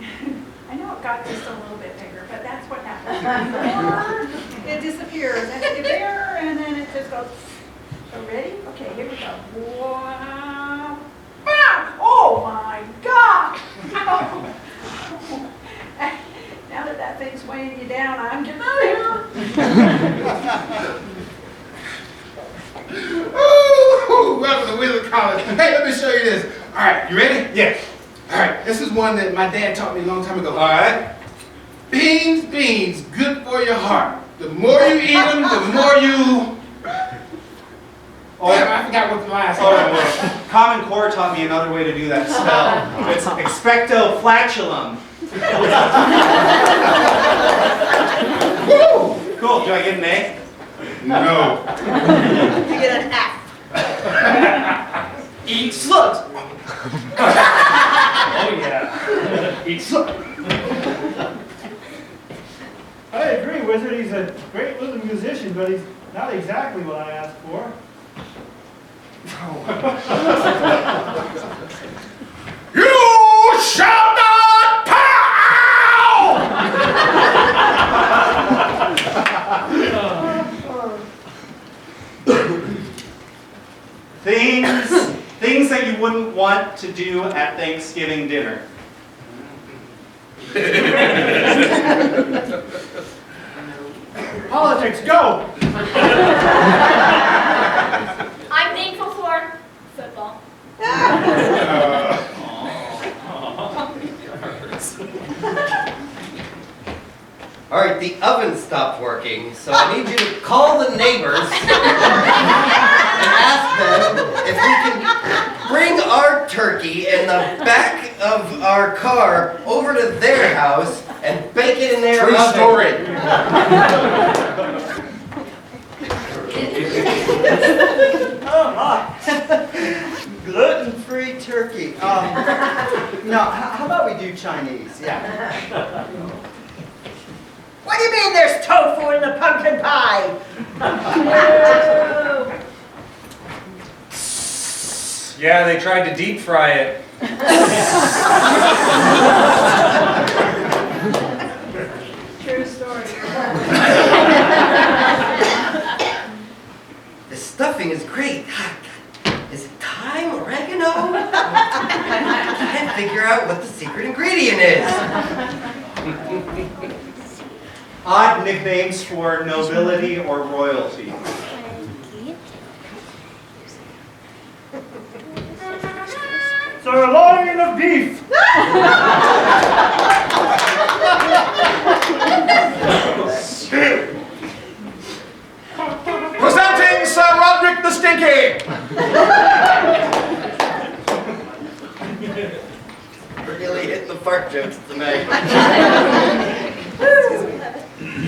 I know it got just a little bit bigger, but that's what happens. It disappears, and it's there, and then it just goes. So ready? Okay, here we go. Wow. Ah! Oh my God! Now that thing's weighing you down, I'm getting out of here. Ooh, welcome to Wizard College. Hey, let me show you this. All right, you ready? Yes. All right, this is one that my dad taught me a long time ago. All right. Beans, good for your heart. The more you eat them, the more you... Damn, I forgot what the last one was. Common Core taught me another way to do that spell. It's expecto flatulum. Woo! Cool. Do I get an A? No. You get an F. Eat slugs! Oh yeah. Eat slugs. I agree, Wizard. He's a great little musician, but he's not exactly what I asked for. You shall not pow! Things that you wouldn't want to do at Thanksgiving dinner. Politics, go! I'm thankful for football. All right, the oven stopped working, so I need you to call the neighbors and ask them if we can bring our turkey in the back of our car over to their house and bake it in their True oven. story. Oh my. Gluten-free turkey. No, how about we do Chinese? Yeah. What do you mean there's tofu in the pumpkin pie? Yeah, they tried to deep fry it. True story. The stuffing is great. figure out what the secret ingredient is. Odd nicknames for nobility or royalty. Sirloin of beef. Presenting Sir Roderick the Stinky. Really hitting the fart jokes tonight.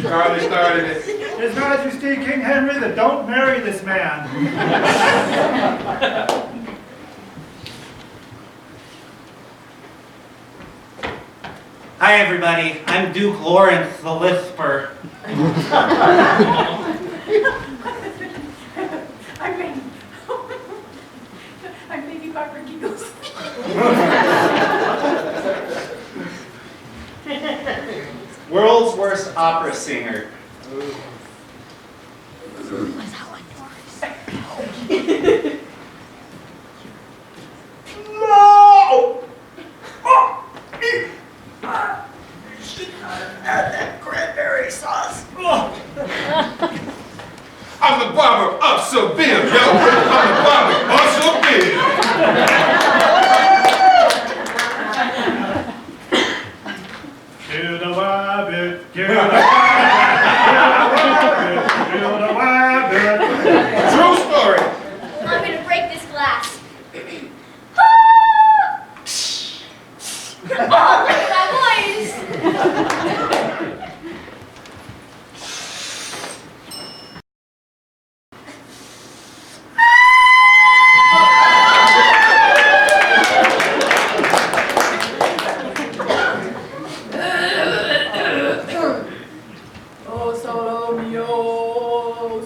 Charlie started it. His Majesty King Henry that don't marry this man. Hi everybody, I'm Duke Lawrence the Lisper. I'm Baby Barbara Giggles. World's worst opera singer. No! Add that cranberry sauce. I'm the barber of Seville, yo. I'm the barber of Seville. Kill the rabbit, kill the rabbit, kill the rabbit. True story. I'm gonna break this glass. Oh, look at that voice! Oh, solo mio,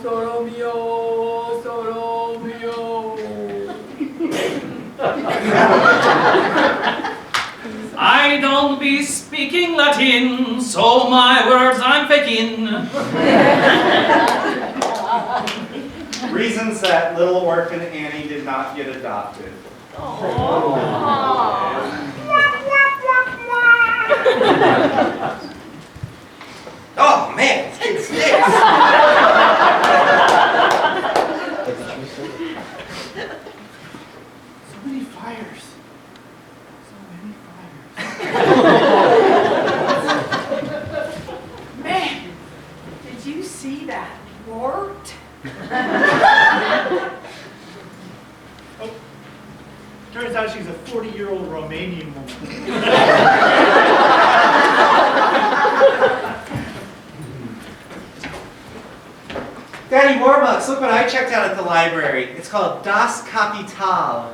solo mio, solo mio. I don't be speaking Latin, so my words I'm faking. Reasons that little orphan Annie did not get adopted. Oh man, this kid stinks. So many fires. So many fires. Man, did you see that wart? Turns out she's a 40-year-old Romanian woman. Daddy Warbucks, look what I checked out at the library. It's called Das Kapital.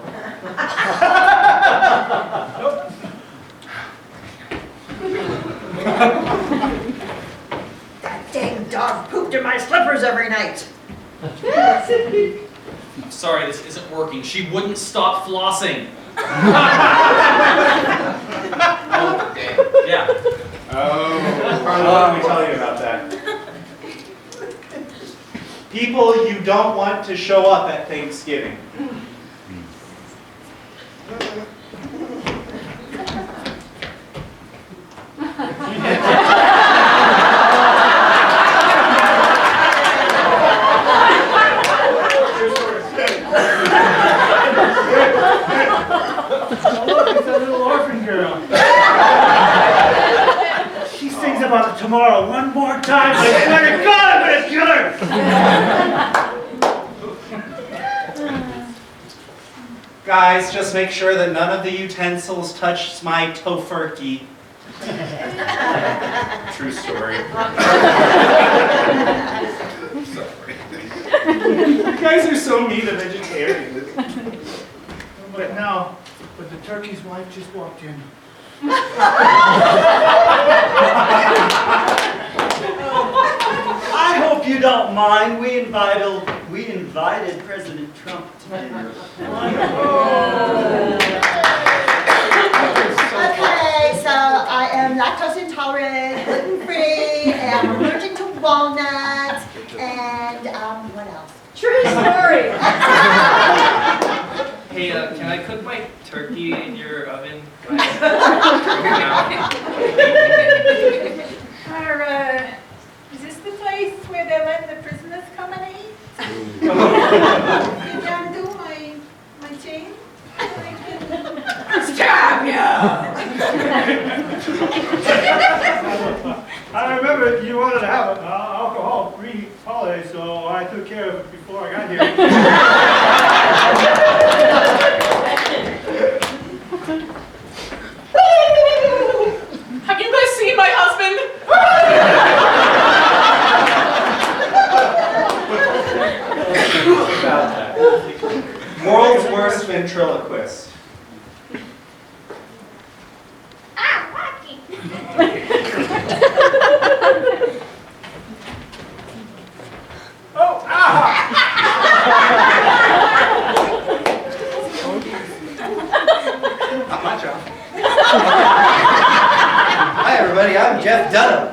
That dang dog pooped in my slippers every night. I'm sorry, this isn't working. She wouldn't stop flossing. Yeah. Oh, Carla, let me tell you about that. People you don't want to show up at Thanksgiving. About it tomorrow one more time. I swear to God, I'm gonna kill her. Guys, just make sure that none of the utensils touch my tofurkey. True story. You guys are so mean to vegetarians. But now, but the turkey's wife just walked in. I hope you don't mind. We invited President Trump to dinner. Okay, so I am lactose intolerant, gluten-free, and I'm allergic to walnuts, and what else? True story. Hey, can I cook my turkey in your oven? Is this the place where they let the prisoners come and eat? Did you undo my chain? Stab ya! I remember you wanted to have an alcohol-free holiday, so I took care of it before I got here. Have you guys seen my husband? World's worst ventriloquist. Ah, Rocky. Oh, ah! Not my job. Hi, everybody. I'm Jeff Dunham.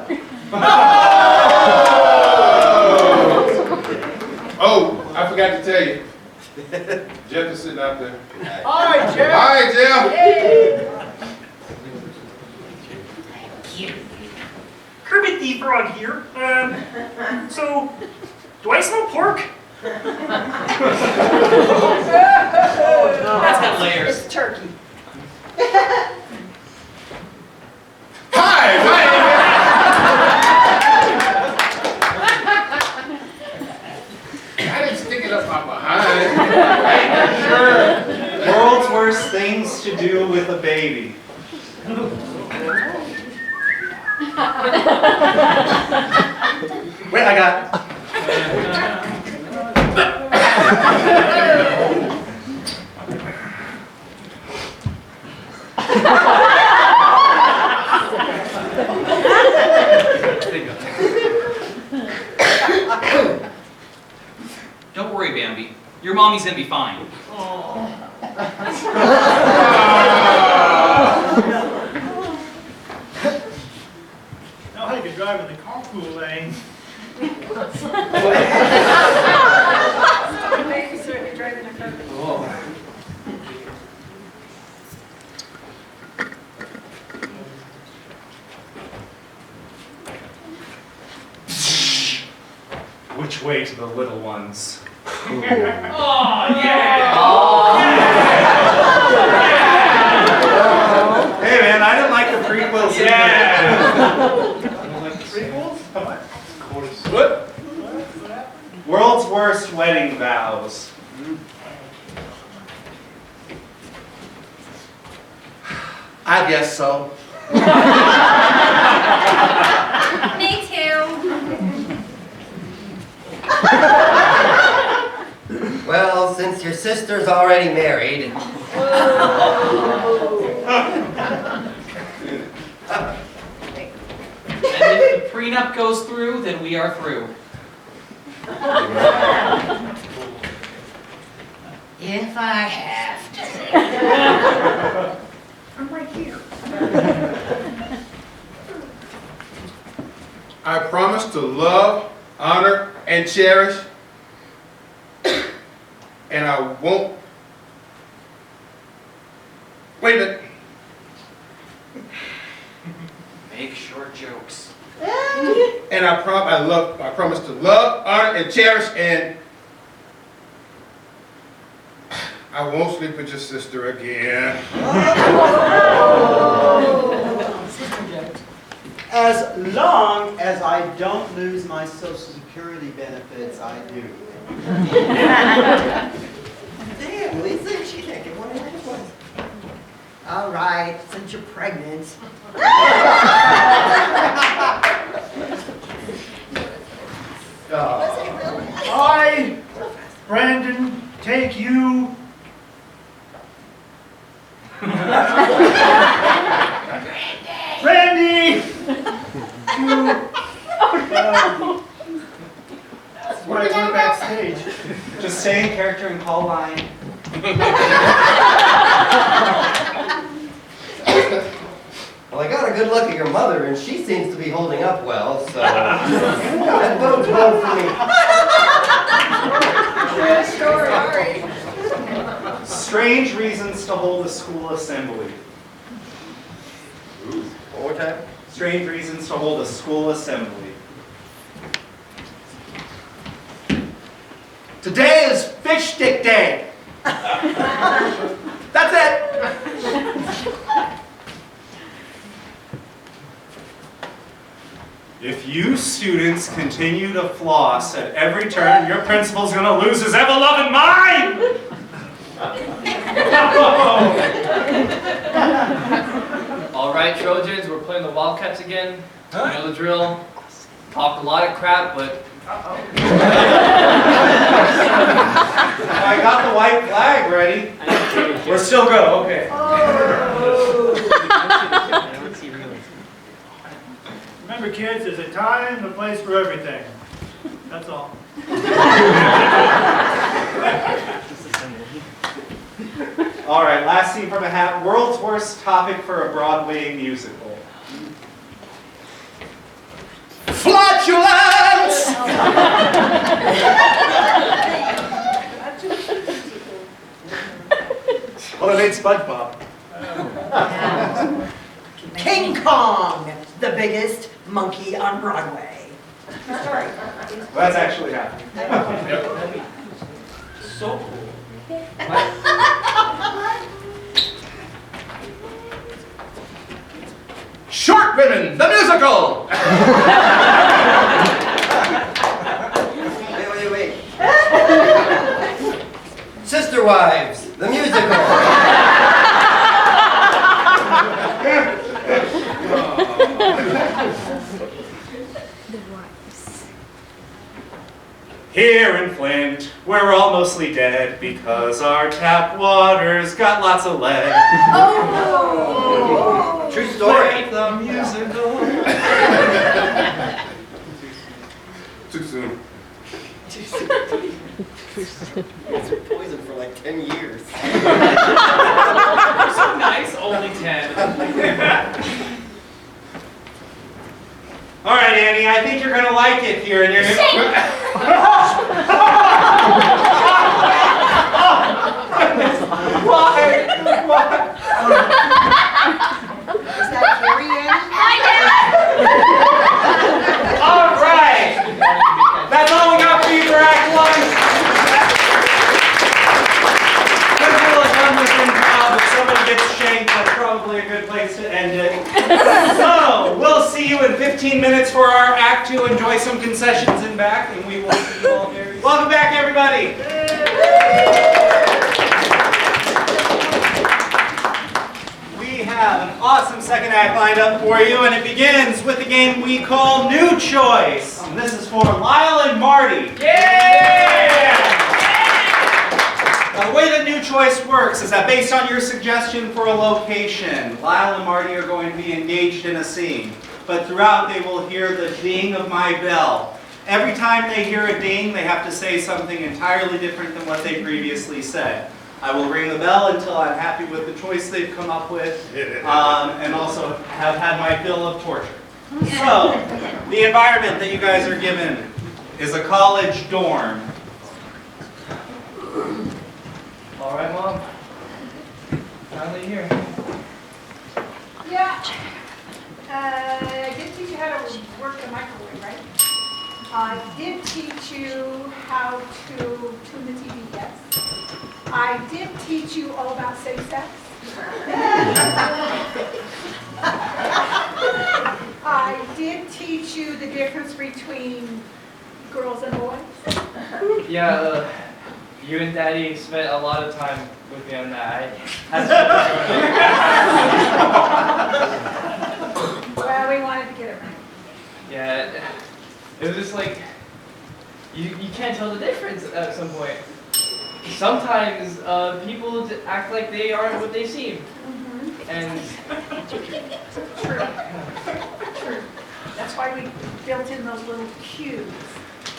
Oh, I forgot to tell you. Jeff is sitting out there. Hi, Jeff. Hi, Jeff. Kermit the Frog here. So, do I smell pork? That's got layers. It's turkey. Hi. I didn't stick it up my behind. Sure. World's worst things to do with a baby. Wait, I got. Don't worry, Bambi. Your mommy's gonna be fine. Now I can drive in the carpool lane. Which way to the little ones? Oh, yeah! Hey man, I didn't like the prequels. Prequels? What? World's worst wedding vows. I guess so. Me too. Well, since your sister's already married. And if the prenup goes through, then we are through. If I have to. I'm right here. I promise to love, honor, and cherish. And I won't. Wait a minute. Make short jokes. And I promise to love, honor, and cherish, and I won't sleep with your sister again. As long as I don't lose my Social Security benefits, I do. Damn, Lisa, she can't get one in anyway. All right, since you're pregnant. Was it really? I, Brandon, take you. Randy! That's why I went backstage. Just stay in character and call line. Well, I got a good look at your mother, and she seems to be holding up well, so that bodes well for me. Strange reasons to hold a school assembly. One more time. Strange reasons to hold a school assembly. Today is fish stick day. That's it. If you students continue to floss at every turn, your principal's gonna lose his ever-loving mind! All right, Trojans, we're playing the Wildcats again. You know the drill. Talk a lot of crap, but I got the white flag ready. We're still go, okay. Remember, kids, there's a time and a place for everything. That's all. All right, last scene from a hat. World's worst topic for a Broadway musical. Flatulence! Well, it made SpongeBob. King Kong, the biggest monkey on Broadway. Well, that's actually happening. so cool. Short Women, the musical! Wait. Sister Wives, the musical. Here in Flint, we're all mostly dead because our tap water's got lots of lead. Oh. True story. The musical. Too soon. It's been poisoned for like 10 years. You're so nice, only 10. All right, Annie, I think you're gonna like it here, and you're. Is that Carrie, Annie? All right, that's all we got for you for Act 1. Because we're done with improv, if somebody gets shanked, that's probably a good place to end it. So, we'll see you in 15 minutes for our Act 2. Enjoy some concessions in back, and we will see you all very soon. Welcome back, everybody. We have an awesome second act lined up for you, and it begins with a game we call New Choice. And this is for Lyle and Marty. Yeah! Now, the way that New Choice works is that based on your suggestion for a location, Lyle and Marty are going to be engaged in a scene. But throughout, they will hear the ding of my bell. Every time they hear a ding, they have to say something entirely different than what they previously said. I will ring the bell until I'm happy with the choice they've come up with, and also have had my fill of torture. So, the environment that you guys are given is a college dorm. All right, Mom. Finally here. Yeah. I did teach you how to work the microwave, right? I did teach you how to tune the TV, yes. I did teach you all about safe sex. I did teach you the difference between girls and boys. Yeah, you and Daddy spent a lot of time with me on that. Well, we wanted to get it right. Yeah, it was just like, you can't tell the difference at some point. Sometimes people act like they aren't what they seem. And True. That's why we built in those little cues.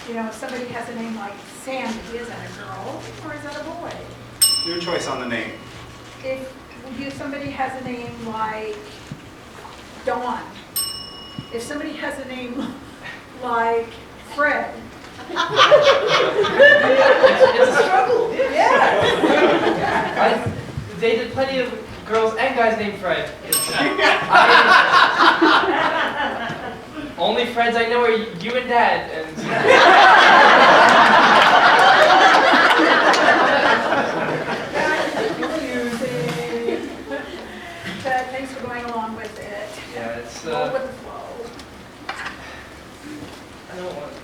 You know, if somebody has a name like Sandy, is that a girl or is that a boy? Your choice on the name. If somebody has a name like Dawn, if somebody has a name like Fred. it's a struggle. Yeah. I dated plenty of girls and guys named Fred. only friends I know are you and Dad, and But thanks for going along with it. yeah, it's Go with the flow. I don't want to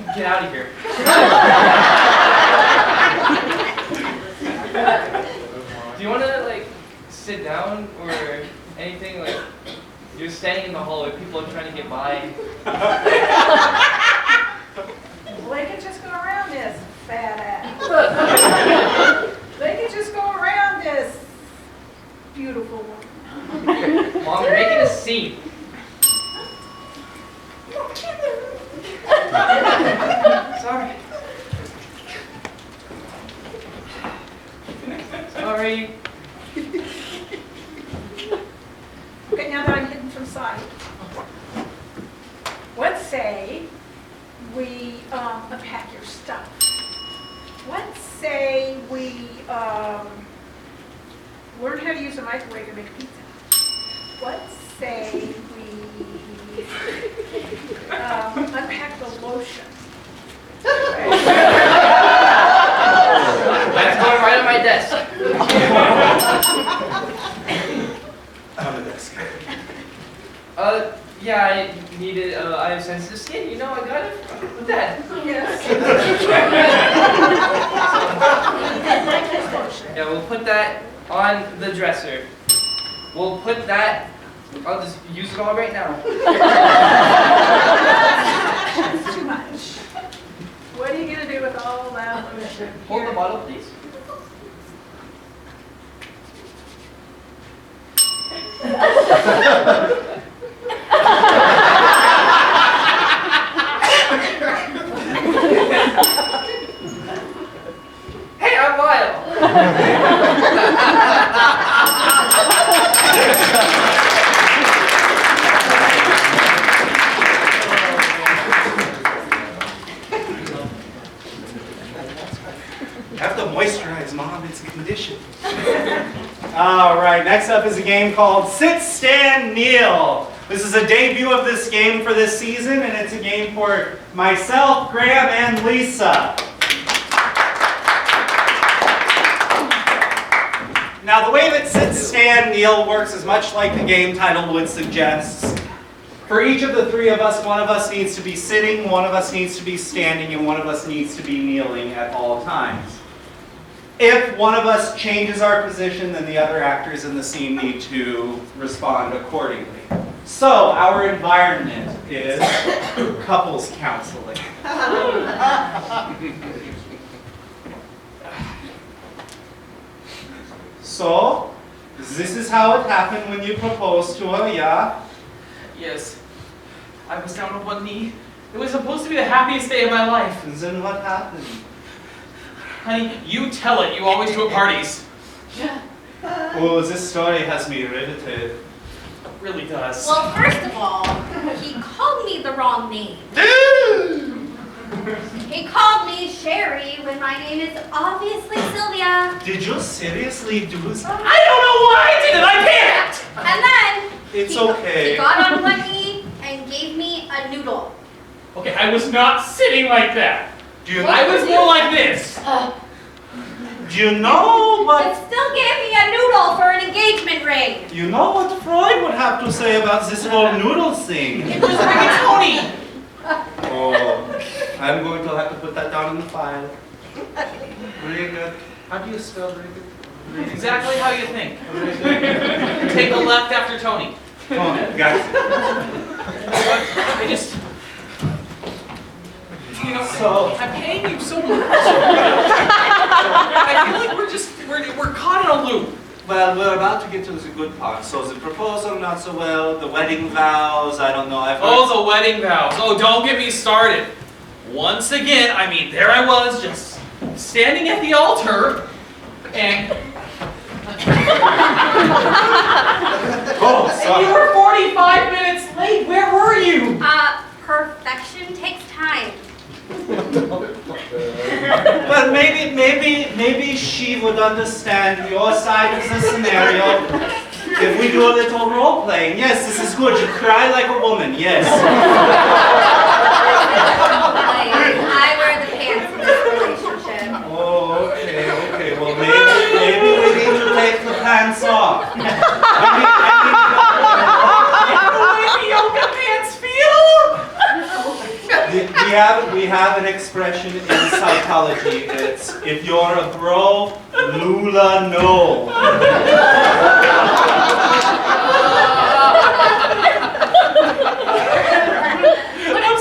go. Get out of here. Do you want to like sit down or anything? Like you're standing in the hallway, people are trying to get by. Well, they can just go around this fat ass. They can just go around this beautiful woman. Mom, you're making a scene. Sorry. Sorry. Okay, now that I'm hidden from sight, let's say we unpack your stuff. Let's say we learn how to use a microwave to make pizza. Let's say we unpack the lotion. That's going right on my desk. On the desk. Yeah, I needed, I have sensitive skin, you know, I got it with that. Yes. Yeah, we'll put that on the dresser. We'll put that, I'll just use it all right now. That's too much. What are you going to do with all that lotion? Hold the bottle, please. Hey, I'm Lyle. Have to moisturize, Mom. It's a condition. All right, next up is a game called Sit, Stand, Kneel. This is a debut of this game for this season, and it's a game for myself, Graham, and Lisa. Now, the way that Sit, Stand, Kneel works is much like the game title would suggest. For each of the three of us, one of us needs to be sitting, one of us needs to be standing, and one of us needs to be kneeling at all times. If one of us changes our position, then the other actors in the scene need to respond accordingly. So, our environment is couples counseling. So, this is how it happened when you proposed to her, yeah? Yes. I was down on one knee. It was supposed to be the happiest day of my life. And then what happened? Honey, you tell it. You always do at parties. Oh, this story has me riveted. It really does. Well, first of all, he called me the wrong name. He called me Sherry when my name is obviously Sylvia. Did you seriously do this? I don't know why I did it. I panicked. And then It's okay. he got on one knee and gave me a noodle. Okay, I was not sitting like that. Do you I was more like this. Do you know It what? still gave me a noodle for an engagement ring. You know what Freud would have to say about this whole noodle thing? It was rigatoni. Oh, I'm going to have to put that down in the file. Rigat. How do you spell rigat? It's exactly how you think. Take a left after Tony. Oh, got it. I just, you know, So- I'm paying you so much. I feel like we're caught in a loop. Well, we're about to get to the good part. So the proposal, not so well. The wedding vows, I don't know. Oh, the wedding vows. Oh, don't get me started. Once again, I mean, there I was, just standing at the altar, and Oh, and you were 45 minutes late. Where were you? Perfection takes time. Well, maybe she would understand your side of the scenario. if we do a little role playing. Yes, this is good. You cry like a woman. Yes. I wear the pants in this relationship. Oh, okay. Well, maybe we need to take the pants off. Yoga pants feel? We have an expression in psychology. It's if you're a bro, Lula no.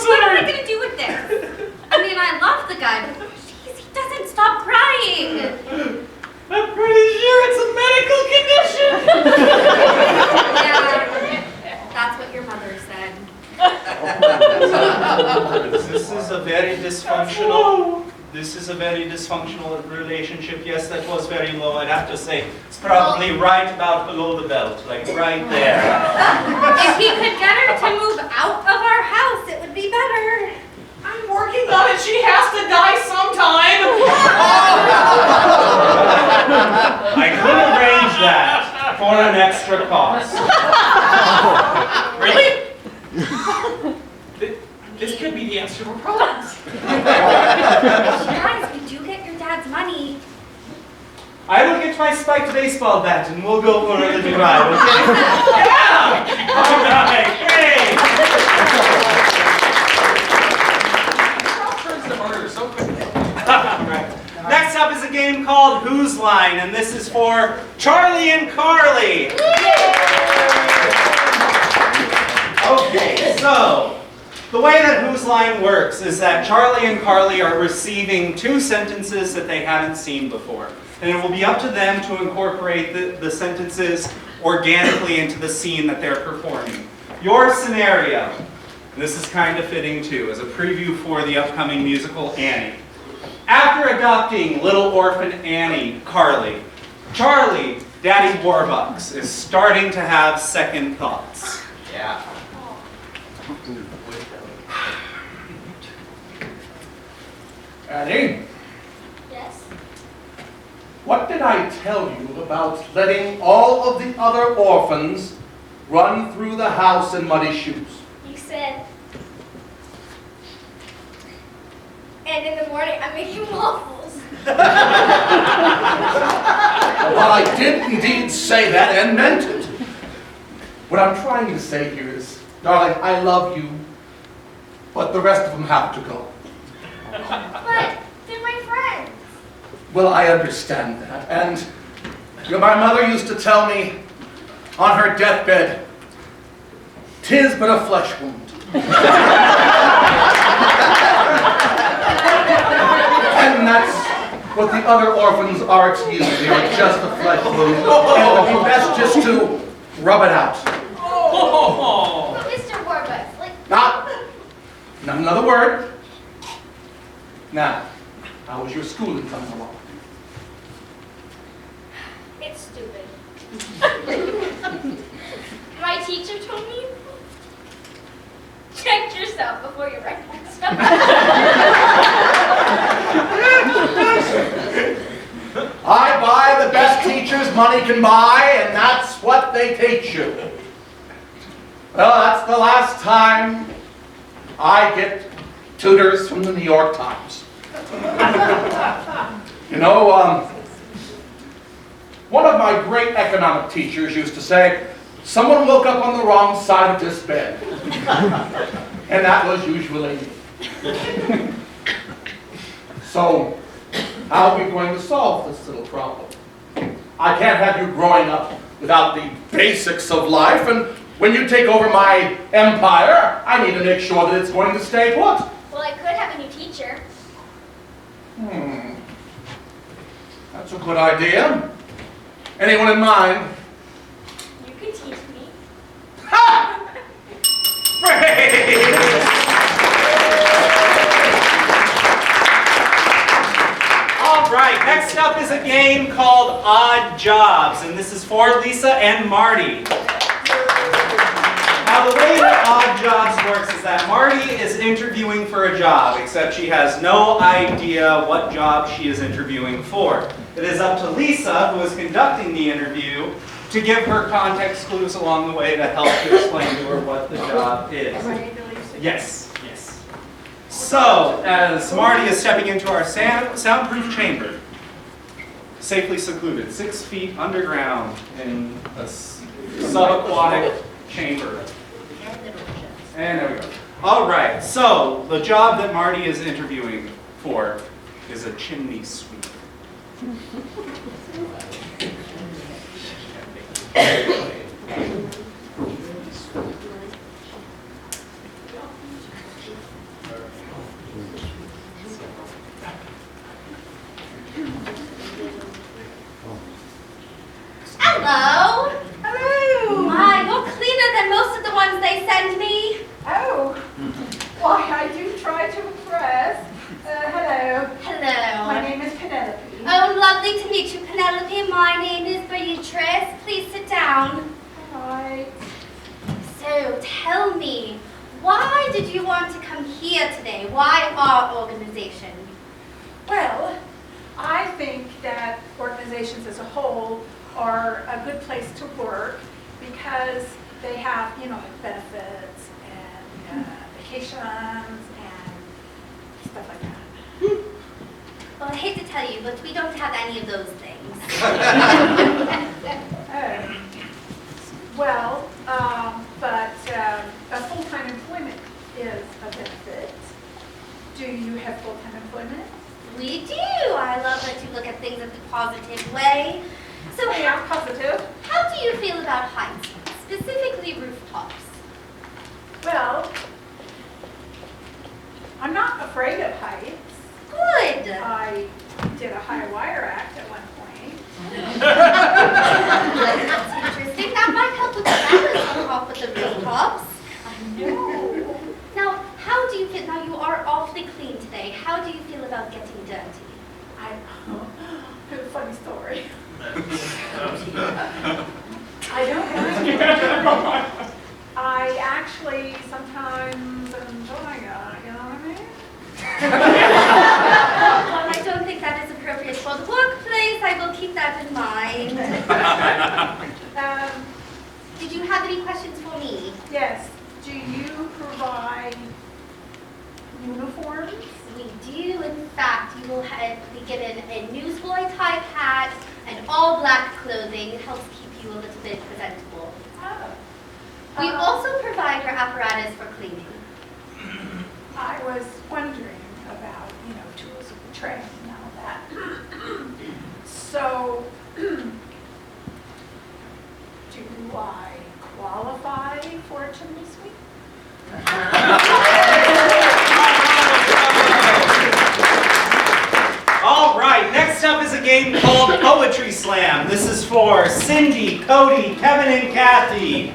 What am I gonna do with this? I mean, I love the guy, but jeez, he doesn't stop crying. I'm pretty sure it's a medical condition. Yeah, that's what your mother said. This is a very dysfunctional relationship. Yes, that was very low. I'd have to say it's probably right about below the belt, like right there. If he could get her to move out of our house, it would be better. I'm working on it. She has to die sometime. I could arrange that for an extra cost. Really? This could be the answer to our problems. Guys, we do get your dad's money. I will get my spiked baseball bat and we'll go for a little ride, okay? Yeah! All right, hey! Turns to murder so quickly. Right. Next up is a game called Whose Line, and this is for Charlie and Carly. Okay, so the way that Whose Line works is that Charlie and Carly are receiving two sentences that they haven't seen before. And it will be up to them to incorporate the sentences organically into the scene that they're performing. Your scenario, and this is kind of fitting too, as a preview for the upcoming musical Annie. After adopting little orphan Annie, Carly, Charlie, Daddy Warbucks, is starting to have second thoughts. Yeah. Annie, Yes? what did I tell you about letting all of the other orphans run through the house in muddy shoes? You said. And in the morning, I'm making waffles. Well, I did indeed say that and meant it. What I'm trying to say here is, darling, I love you, but the rest of them have to go. But they're my friends. Well, I understand that. And my mother used to tell me on her deathbed, "'Tis but a flesh wound." And that's what the other orphans are to you. They are just a flesh wound. And it would be best just to rub it out. Oh. But Mr. Warbucks, like, Not another word. Now, how was your schooling coming along? it's stupid. My teacher told me, check yourself before you write that stuff. I buy the best teachers money can buy, and that's what they teach you. Well, that's the last time I get tutors from the New York Times. You know, one of my great economic teachers used to say, someone woke up on the wrong side of this bed. And that was usually me. So, how are we going to solve this little problem? I can't have you growing up without the basics of life, and when you take over my empire, I need to make sure that it's going to stay put. Well, I could have a new teacher. That's a good idea. Anyone in mind? You can teach me. Ha! All right, next up is a game called Odd Jobs, and this is for Lisa and Marty. Now, the way that Odd Jobs works is that Marty is interviewing for a job, except she has no idea what job she is interviewing for. It is up to Lisa, who is conducting the interview, to give her context clues along the way to help to explain to her what the job is. Yes, yes. So, as Marty is stepping into our soundproof chamber, safely secluded, 6 feet underground in a subaquatic chamber. And there we go. All right, so the job that Marty is interviewing for is a chimney sweep. Hello. Hello. My, you're cleaner than most of the ones they send me. Oh, why, I do try to impress. Hello. Hello. My name is Penelope. Oh, lovely to meet you, Penelope. My name is Beatrice. Please sit down. Hi. So, tell me, why did you want to come here today? Why our organization? Well, I think that organizations as a whole are a good place to work because they have, you know, like benefits and vacations and stuff like that. Well, I hate to tell you, but we don't have any of those things. But a full-time employment is a benefit. Do you have full-time employment? We do. I love that you look at things in a positive way. So Yeah, positive. how do you feel about heights, specifically rooftops? Well, I'm not afraid of heights. Good. I did a high wire act at one point. That's interesting. That might help with the balance on top with the rooftops. I know. Now, how do you feel? Now, you are awfully clean today. How do you feel about getting dirty? I have a funny story. I don't mind. I actually sometimes enjoy it, you know what I mean? Well, I don't think that is appropriate for the workplace. I will keep that in mind. Did you have any questions for me? Yes. Do you provide uniforms? We do. In fact, you will be given a newsboy type hat and all black clothing. It helps keep you a little bit presentable. Oh. We also provide your apparatus for cleaning. I was wondering about, you know, tools of the trade and all that. So, do I qualify for a chimney sweep? All right, next up is a game called Poetry Slam. This is for Cindy, Cody, Kevin, and Kathy.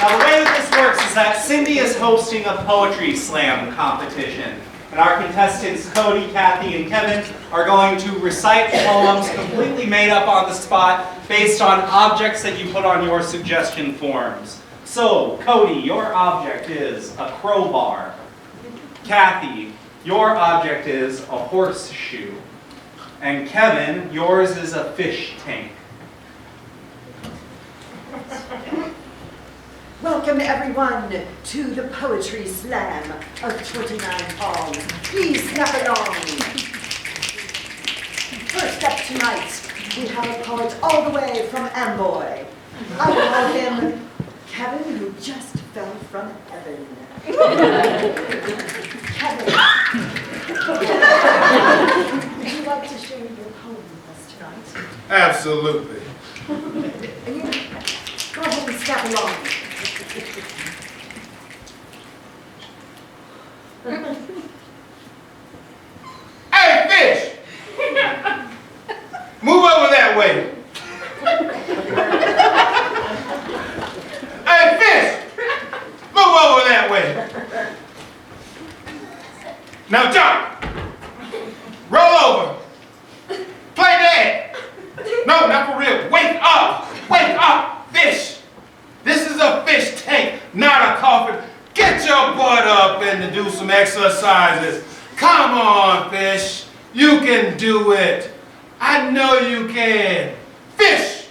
Now, the way that this works is that Cindy is hosting a Poetry Slam competition. And our contestants, Cody, Kathy, and Kevin, are going to recite poems completely made up on the spot based on objects that you put on your suggestion forms. So, Cody, your object is a crowbar. Kathy, your object is a horseshoe. And Kevin, yours is a fish tank. Welcome everyone to the Poetry Slam of 29 Palms. Please snap along. First up tonight, we have a poet all the way from Amboy. I call him Kevin, who just fell from heaven. Kevin, would you like to share your poem with us tonight? Absolutely. Go ahead and snap along. Hey, fish! Move over that way. Hey, fish! Move over that way. Now jump. Roll over. Play dead. No, not for real. Wake up. Wake up, fish. This is a fish tank, not a coffin. Get your butt up and do some exercises. Come on, fish. You can do it. I know you can. Fish!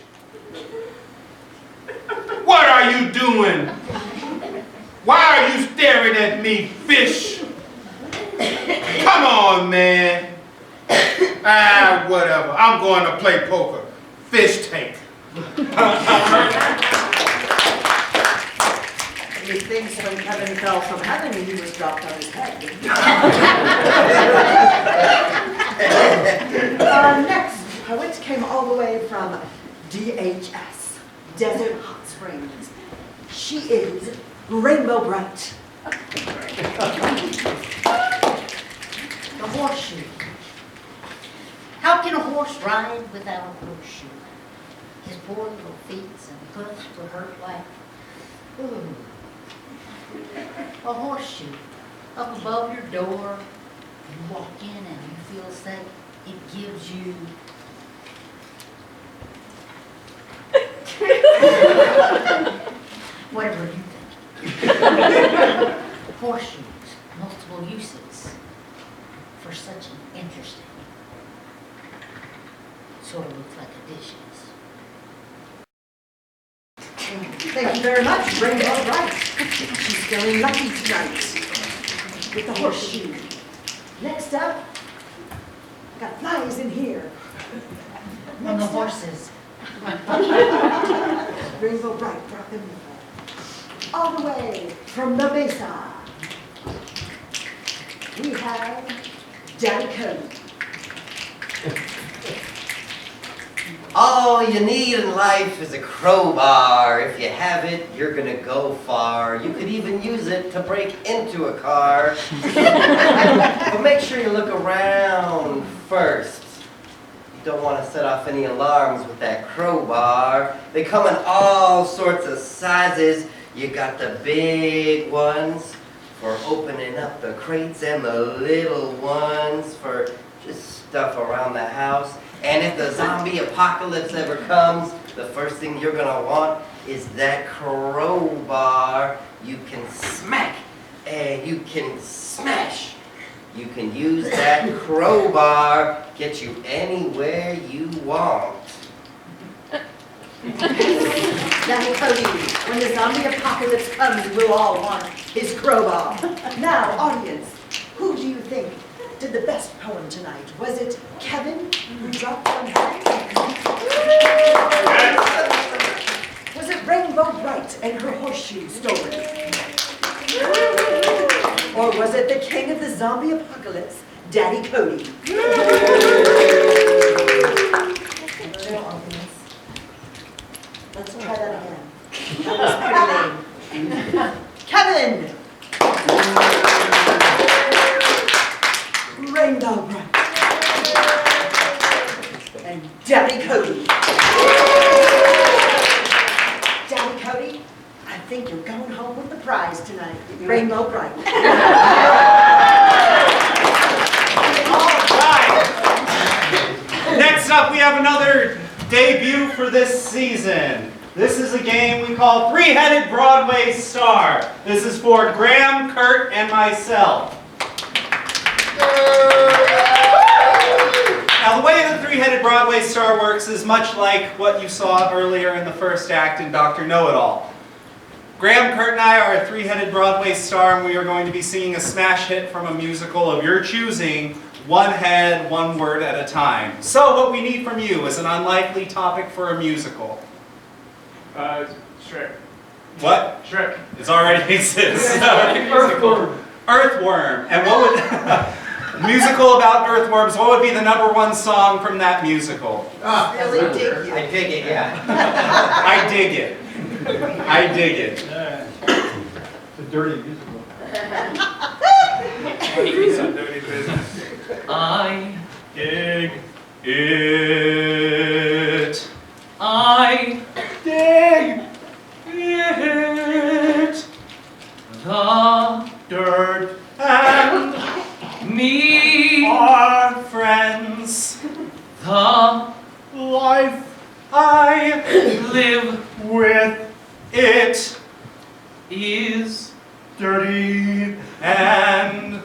What are you doing? Why are you staring at me, fish? Come on, man. Ah, whatever. I'm going to play poker. Fish tank. He thinks when Kevin fell from heaven, he was dropped on his head. Our next poet came all the way from DHS, Desert Hot Springs. She is Rainbow Bright. The horseshoe. How can a horse ride without a horseshoe? His poor little feet and hoofs will hurt like, ooh. A horseshoe up above your door. You walk in and you feel safe. It gives you whatever you think. Horseshoes, multiple uses for such an interesting, sort of looks like additions. Thank you very much, Rainbow Bright. She's feeling lucky tonight with the horseshoe. Next up, I got flies in here. On the horses. Rainbow Bright brought them all the way from the Mesa. We have Daddy Cody. All you need in life is a crowbar. If you have it, you're gonna go far. You could even use it to break into a car. But make sure you look around first. You don't want to set off any alarms with that crowbar. They come in all sorts of sizes. You got the big ones for opening up the crates and the little ones for just stuff around the house. And if the zombie apocalypse ever comes, the first thing you're gonna want is that crowbar. You can smack and you can smash. You can use that crowbar, get you anywhere you want. Daddy Cody, when the zombie apocalypse comes, we'll all want his crowbar. Now, audience, who do you think did the best poem tonight? Was it Kevin, who dropped from heaven? Was it Rainbow Bright and her horseshoe story? Or was it the king of the zombie apocalypse, Daddy Cody? Let's try that again. That was pretty lame. Kevin! Rainbow Bright. And Daddy Cody. Daddy Cody, I think you're going home with the prize tonight. Rainbow Bright. All right. Next up, we have another debut for this season. This is a game we call Three-Headed Broadway Star. This is for Graham, Kurt, and myself. Now, the way the Three-Headed Broadway Star works is much like what you saw earlier in the first act in Dr. Know-It-All. Graham, Kurt, and I are a three-headed Broadway star, and we are going to be singing a smash hit from a musical of your choosing, one head, one word at a time. So what we need from you is an unlikely topic for a musical. Shrek. What? Shrek. It already exists. Earthworm. Earthworm. And what would... musical about earthworms, what would be the #1 song from that musical? Really dig you. I dig it, yeah. I dig it. I dig it. It's a dirty musical. Some dirty business. I Dig it. I Dig it. The dirt and me our friends. the Life I live with it is dirty and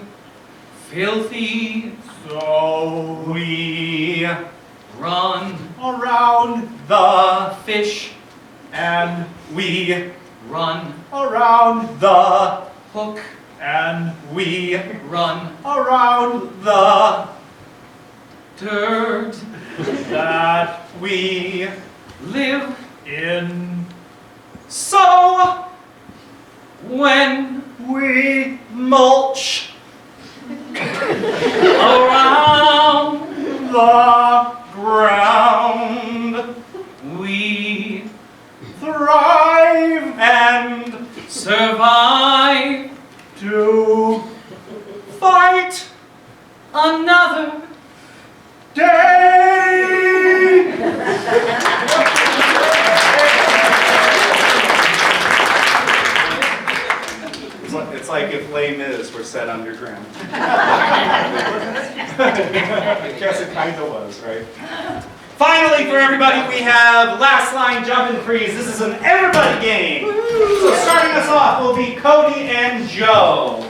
filthy. so we run around the fish, and we run around the hook, and we run around the dirt that we live in. so when We mulch around the ground. we Thrive and survive to fight another day. It's like if Les Mis were set underground. I guess it kind of was, right? Finally, for everybody, we have last line jump and freeze. This is an everybody game. So starting us off will be Cody and Joe.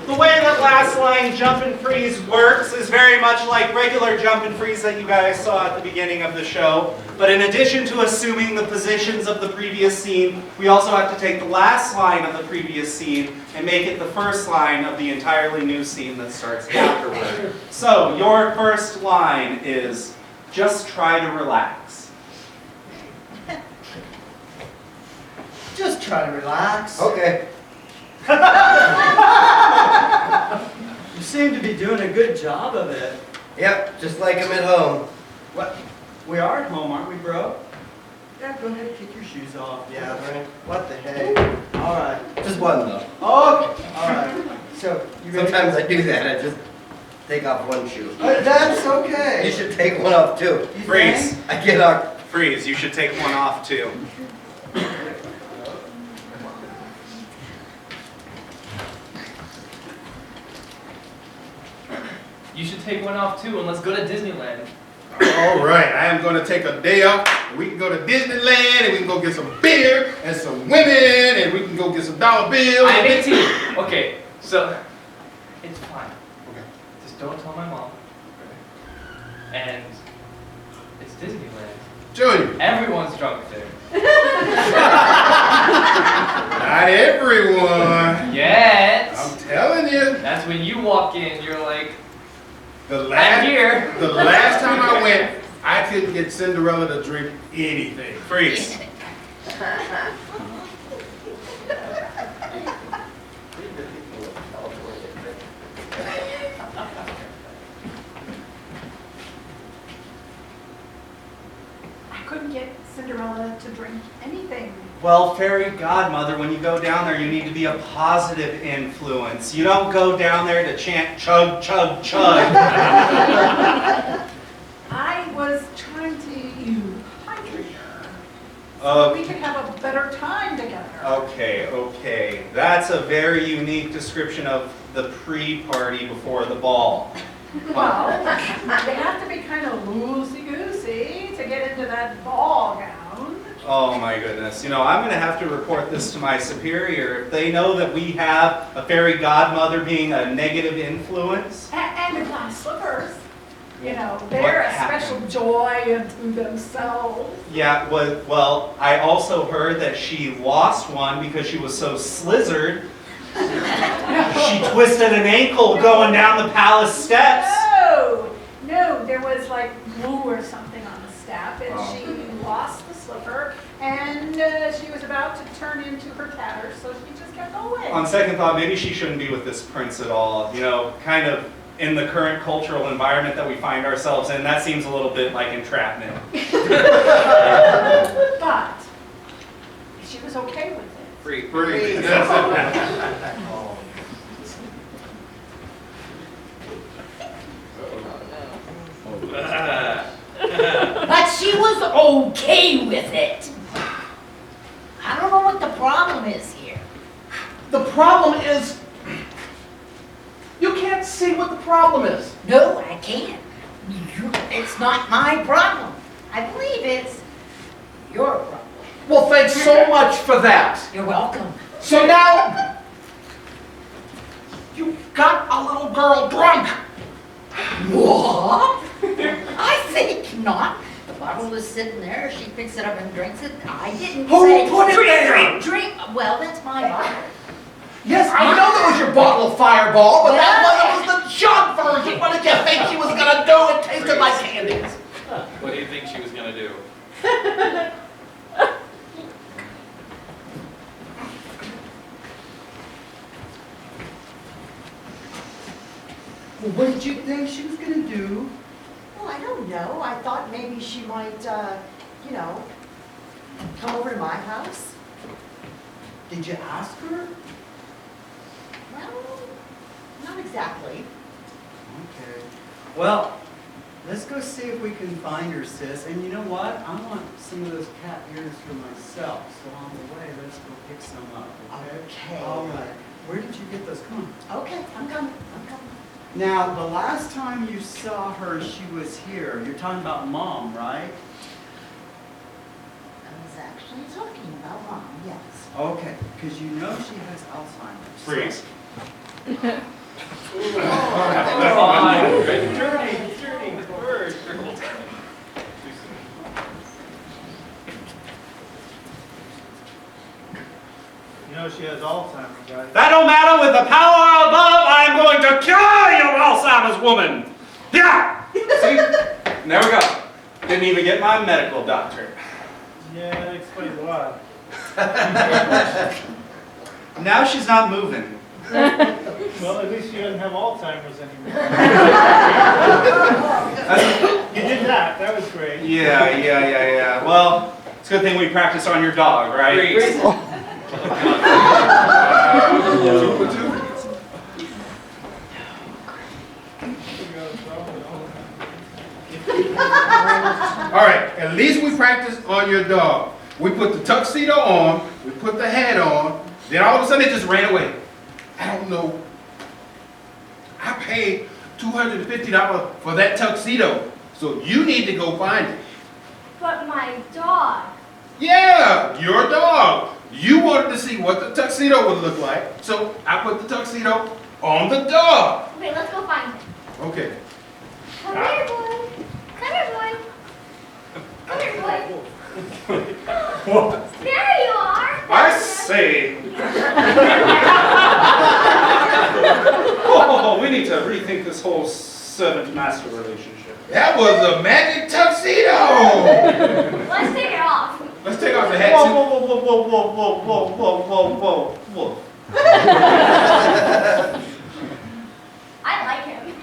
The way that last line jump and freeze works is very much like regular jump and freeze that you guys saw at the beginning of the show. But in addition to assuming the positions of the previous scene, we also have to take the last line of the previous scene and make it the first line of the entirely new scene that starts afterward. So your first line is, just try to relax. Just try to relax. Okay. You seem to be doing a good job of it. Yep, just like I'm at home. What? We are at home, aren't we, bro? Yeah, go ahead and kick your shoes off. Yeah, right. What the heck? All right. Just one though. Okay. All right. So, you ready? Sometimes I do that. I just take off one shoe. That's okay. You should take one off too. You Freeze. think? I get our Freeze, you should take one off too. You should take one off too, and let's go to Disneyland. All right, I am going to take a day off. We can go to Disneyland, and we can go get some beer and some women, and we can go get some dollar bills. I am 18. Okay, so it's fine. Okay. Just don't tell my mom. And it's Disneyland. Junior, Everyone's drunk there. not everyone. Yet. I'm telling you. That's when you walk in, you're like, The I'm here. The last time I went, I couldn't get Cinderella to drink anything. Freeze. I couldn't get Cinderella to drink anything. Well, fairy godmother, when you go down there, you need to be a positive influence. You don't go down there to chant chug, chug, chug. I was trying to hydrate her so we could have a better time together. Okay. That's a very unique description of the pre-party before the ball. Well, they have to be kind of loosey-goosey to get into that ball gown. Oh my goodness. You know, I'm going to have to report this to my superior. If they know that we have a fairy godmother being a negative influence. And the glass slippers. You know, they're a special joy unto themselves. Yeah, well, I also heard that she lost one because she was so slizzard. She twisted an ankle going down the palace steps. No, there was like glue or something on the step, and she lost the slipper, and she was about to turn into her tatters, so she just kept going. On second thought, maybe she shouldn't be with this prince at all. You know, kind of in the current cultural environment that we find ourselves in, that seems a little bit like entrapment. But she was okay with it. Free. But she was okay with it. I don't know what the problem is here. The problem is, you can't see what the problem is. No, I can't. It's not my problem. I believe it's your problem. Well, thanks so much for that. You're welcome. So now, you got a little girl drunk. What? not. The bottle was sitting there. She picks it up and drinks it. I didn't Who say put it there? drink. Well, that's my bottle. Yes, I know that was your bottle of Fireball, but that was the jug version. What did you think she was gonna do? It tasted like candies. What do you think she was gonna do? Well, what did you think she was gonna do? Well, I don't know. I thought maybe she might, you know, come over to my house. Did you ask her? Well, not exactly. Okay. Well, let's go see if we can find her, sis. And you know what? I want some of those cat ears for myself. So on the way, let's go pick some up, okay? Okay. All right. Where did you get those? Come on. Okay, I'm coming. I'm coming. Now, the last time you saw her, she was here. You're talking about Mom, right? I was actually talking about Mom, yes. Okay, because you know she has Alzheimer's. Freeze. Fine. Turning, bird. You know she has Alzheimer's, guys. That don't matter. With the power above, I'm going to cure you, Alzheimer's woman. Yeah. See? There we go. Didn't even get my medical doctorate. Yeah, that explains why. Now she's not moving. Well, at least she doesn't have Alzheimer's anymore. You did that. That was great. Yeah. Well, it's a good thing we practice on your dog, right? Freeze. All right, at least we practiced on your dog. We put the tuxedo on, we put the hat on, then all of a sudden it just ran away. I don't know. I paid $250 for that tuxedo, so you need to go find it. But my dog. Yeah, your dog. You wanted to see what the tuxedo would look like, so I put the tuxedo on the dog. Okay, let's go find it. Okay. Come here, boy. Come here, boy. Come here, boy. There you are. I say. Oh, we need to rethink this whole servant-master relationship. That was a magic tuxedo. Let's take it off. Let's take off the hat. Whoa, too. whoa. I like him.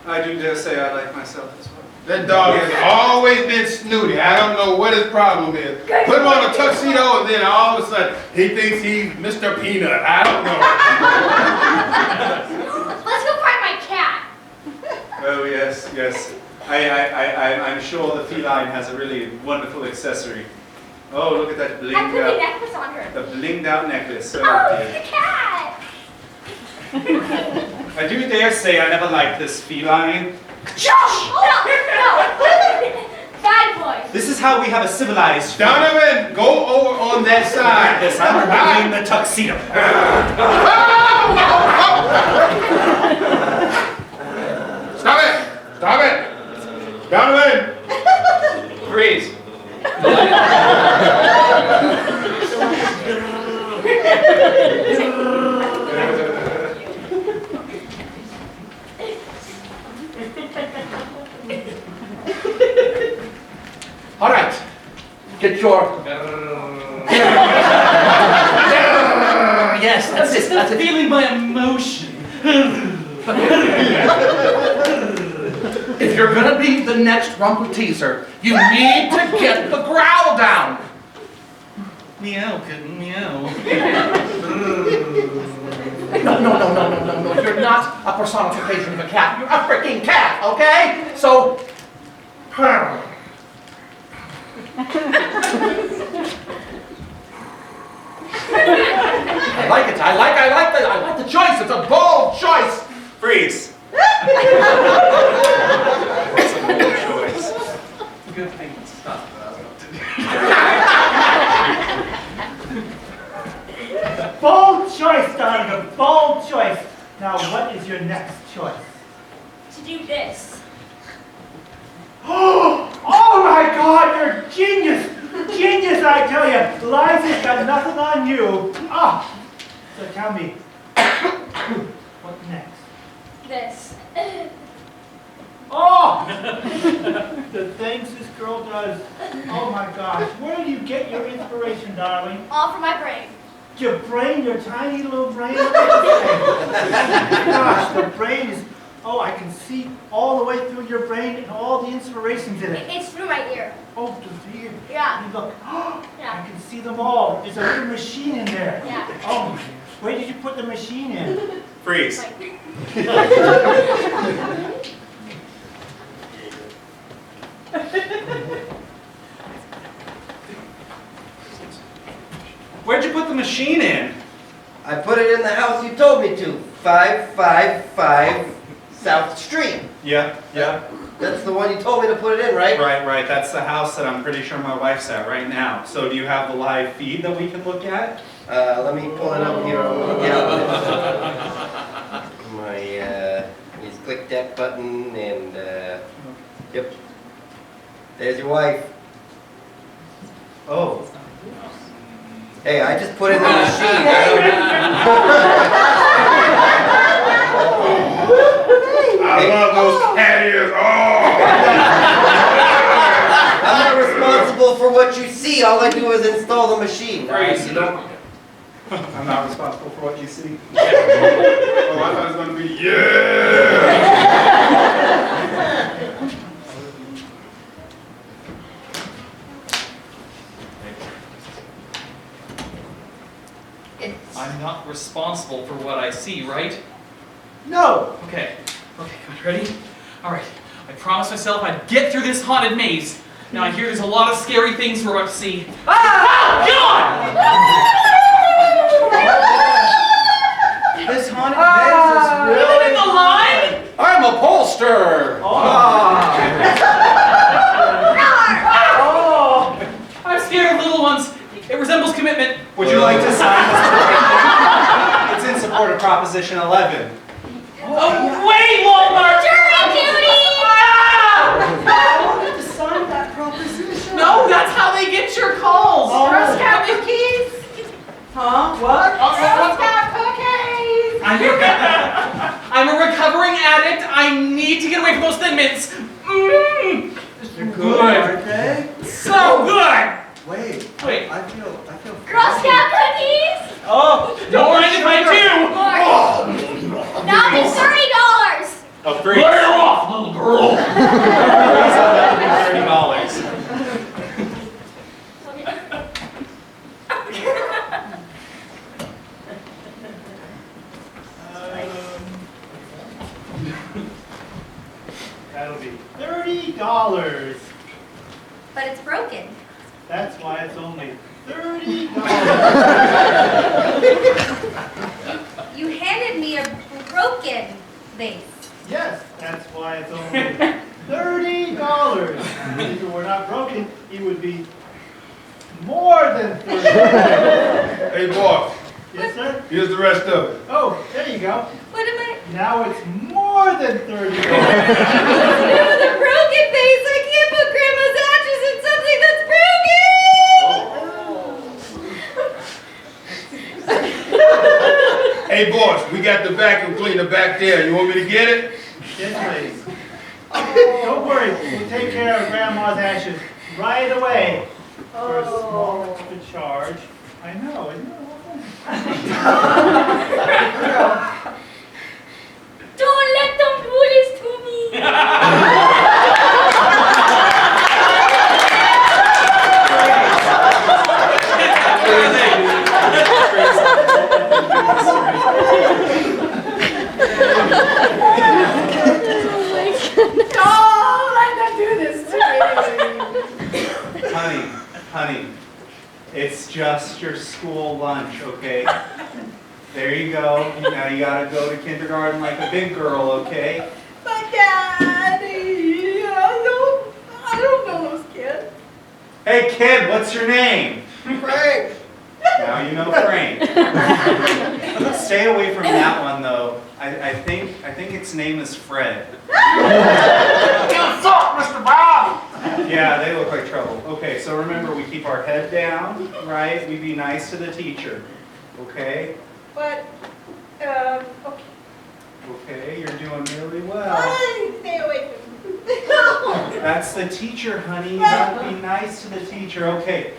I do dare say I like myself as well. That dog has always been snooty. I don't know what his problem is. Put him on a tuxedo and then all of a sudden he thinks he's Mr. Peanut. I don't know. Let's go find my cat. Oh, yes. I'm sure the feline has a really wonderful accessory. Oh, look at that I put blinged the out, necklace on her. the blinged out necklace. Oh, dear. it's the cat. I do dare say I never liked this feline. No. Bad boy. This is how we have a civilized Donovan, go over on that side. This, I'm removing the tuxedo. Stop it! Donovan! Freeze. All right. Get your... Yes, that's it. That's it. Feeling my emotion. If you're gonna be the next Rumple Teaser, you need to get the growl down. Meow, kitten, meow. No. You're not a personification of a cat. You're a freaking cat, okay? So, purr. I like it. I like the choice. It's a bold choice. Freeze. That's a bold choice. Good thing it's stuff. Bold choice, Donovan. Bold choice. Now, what is your next choice? To do this. Oh! God, you're genius! Genius, I tell you. Liza's got nothing on you. Ah, so tell me, what next? This. Oh! The things this girl does. Oh my gosh. Where do you get your inspiration, darling? All from my brain. Your brain, your tiny little brain? Gosh, the brain is... Oh, I can see all the way through your brain and all the inspirations in it. It's through my ear. Oh, the ear. Yeah. Look. Yeah. I can see them all. There's a little machine in there. Yeah. Oh, where did you put the machine in? Freeze. Where'd you put the machine in? I put it in the house you told me to. 555 South Street. Yeah, yeah. That's the one you told me to put it in, right? Right. That's the house that I'm pretty sure my wife's at right now. So do you have the live feed that we can look at? Let me pull it up here on my use click that button and yep. There's your wife. Oh. Hey, I just put in the machine. I love those cat ears. Oh! I'm not responsible for what you see. All I do is install the machine. Freeze. You know? I'm not responsible for what you see. Oh, I thought it was going to be, yeah! I'm not responsible for what I see, right? No! Okay, good, ready? All right, I promised myself I'd get through this haunted maze. Now I hear there's a lot of scary things we're about to see. Ah! God! This haunted maze is really... In the line? I'm a pollster. Oh! I'm scared of little ones. It resembles commitment. Would you like to sign this? It's in support of Proposition 11. Oh, wait, Walmart! To sign that proposition. No, that's how they get your calls. Girl Scout cookies. Huh? What? Girl Scout cookies. I'm a recovering addict. I need to get away from those Thin Mints. They're good, aren't they? So good. Wait. Wait. I feel. Girl Scout cookies! Oh, don't mind if I do. Now it's $30! A free. Lay her off, little girl. That'll be $30. But it's broken. That's why it's only $30. You handed me a broken vase. Yes, that's why it's only $30. If it were not broken, it would be more than $30. Hey, boss. Yes, sir? Here's the rest of it. Oh, there you go. What am I? Now it's more than $30. With a broken vase, I can't put Grandma's ashes in something that's broken! Hey, boss, we got the vacuum cleaner back there. You want me to get it? Yes, please. Don't worry, we'll take care of Grandma's ashes right away. For a small extra charge. I know, isn't it awful? Don't let them do this to me! Don't let them do this to me. Honey, it's just your school lunch, okay? There you go. Now you gotta go to kindergarten like a big girl, okay? But Daddy, I don't know those kids. Hey kid, what's your name? Frank. Now you know Frank. Stay away from that one though. I think its name is Fred. You suck, Mr. Bob! Yeah, they look like trouble. Okay, so remember, we keep our head down, right? We be nice to the teacher, okay? But, okay. Okay, you're doing really well. Stay away from me. That's the teacher, honey. You gotta be nice to the teacher. Okay,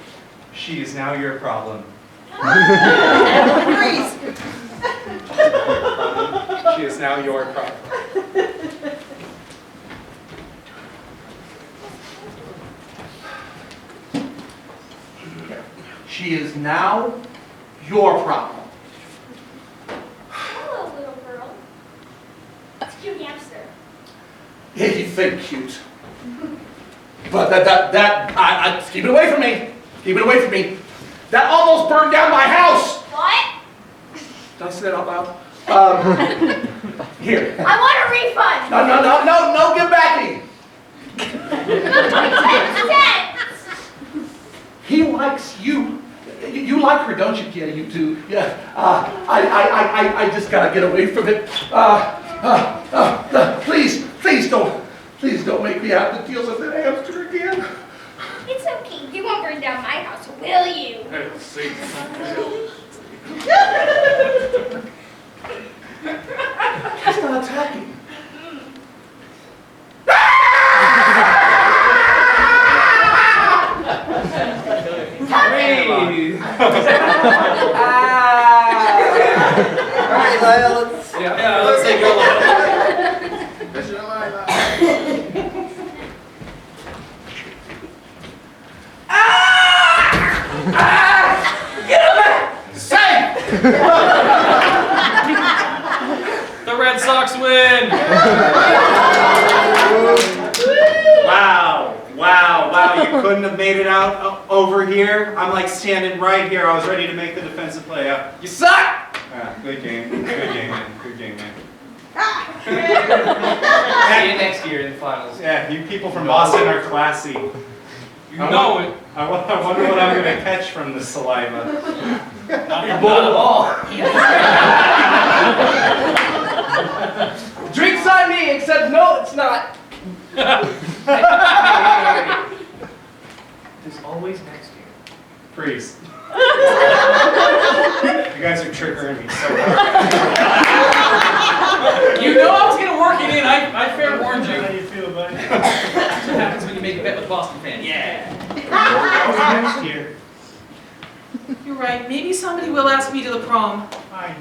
she is now your problem. Please. She is now your problem. She is now your problem. Hello, little girl. It's a cute hamster. Yeah, you think cute. But keep it away from me. Keep it away from me. That almost burned down my house. What? Did I say that out loud? Here. I want a refund. No, give back me. He likes you. You like her, don't you? Yeah, you do. Yeah. I just gotta get away from it. Please don't make me have to deal with that hamster again. It's okay. You won't burn down my house, will you? Let's see. He's not attacking. Alright, Lyle, let's take a look. The Red Sox win! Wow, you couldn't have made it out over here. I'm like standing right here. I was ready to make the defensive play up. You suck! Good game, man. See you next year in the finals. Yeah, you people from Boston are classy. You know it. I wonder what I'm going to catch from this saliva. Not at all. Drinks on me, except no, it's not. There's always next year. Freeze. You guys are triggering me so hard. You know I was gonna work it in. I fair warned you. How do you feel, buddy? That's what happens when you make a bet with a Boston fan. Yeah. Next year. You're right. Maybe somebody will ask me to the prom. I know.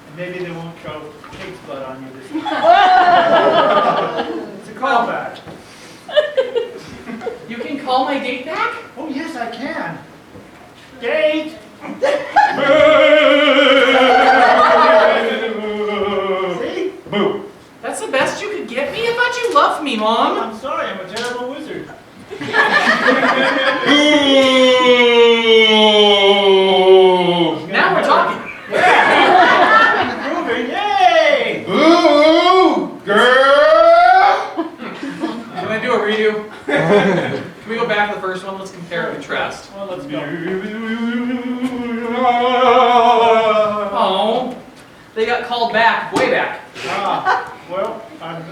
And maybe they won't throw pig's blood on you this time. It's a callback. You can call my date back? Oh, yes, I can. Date! See? Boo. That's the best you could get me? I thought you loved me, Mom. I'm sorry, I'm a terrible wizard. Now we're talking. Yeah! Improving, yay! Ooh, girl! Can I do a redo? Can we go back to the first one? Let's compare and contrast. Well, let's go. Oh, they got called back, way back. Well, I'm,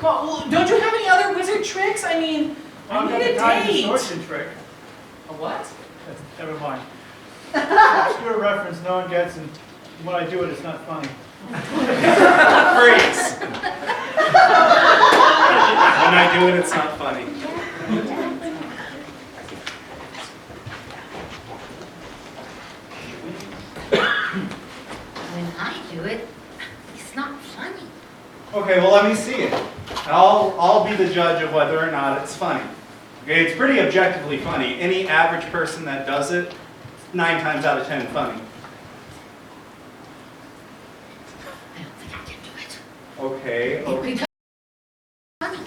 Don't you have any other wizard tricks? I mean, I need a date. distortion trick. A what? Never mind. Obscure reference no one gets, and when I do it, it's not funny. Freeze. When I do it, it's not funny. When I do it, it's not funny. Okay, well, let me see it. I'll be the judge of whether or not it's funny. Okay, it's pretty objectively funny. Any average person that does it, 9 times out of 10 funny. I don't think I can do it. Okay. It becomes funny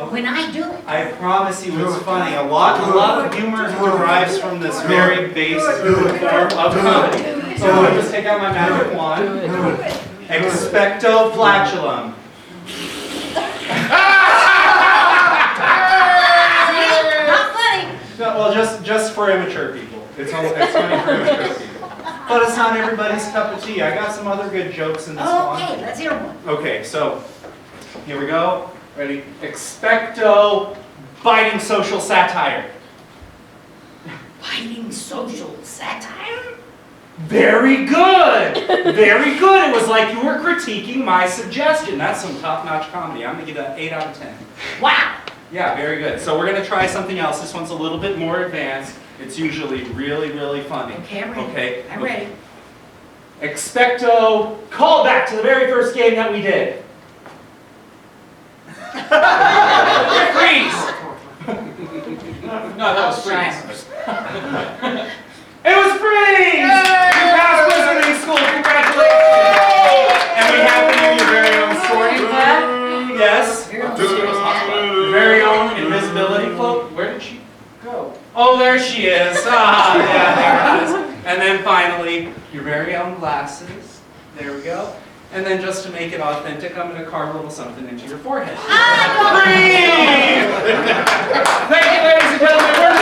when I do it. I promise you it's funny. A lot of humor derives from this very basic form of comedy. So I'm going to just take out my magic wand. Expecto flatulum. Not funny. No, well, just for immature people. It's funny for immature people. But it's not everybody's cup of tea. I got some other good jokes in this one. Okay, let's hear one. Okay, so here we go. Ready? Expecto biting social satire. Biting social satire? Very good! Very good! It was like you were critiquing my suggestion. That's some top-notch comedy. I'm gonna give that 8 out of 10. Wow! Yeah, very good. So we're gonna try something else. This one's a little bit more advanced. It's usually really, really funny. Okay, I'm ready. Okay. I'm ready. Expecto, call back to the very first game that we did. Freeze! No, that was freeze. It was freeze! You passed Wizarding School, congratulations! And we have for you your very own sorting hat. Yes. Your very own invisibility cloak. Where did she go? Oh, there she is. Ah, yeah, there it is. And then finally, your very own glasses. There we go. And then just to make it authentic, I'm going to carve a little something into your forehead. Thank you, ladies and gentlemen. We're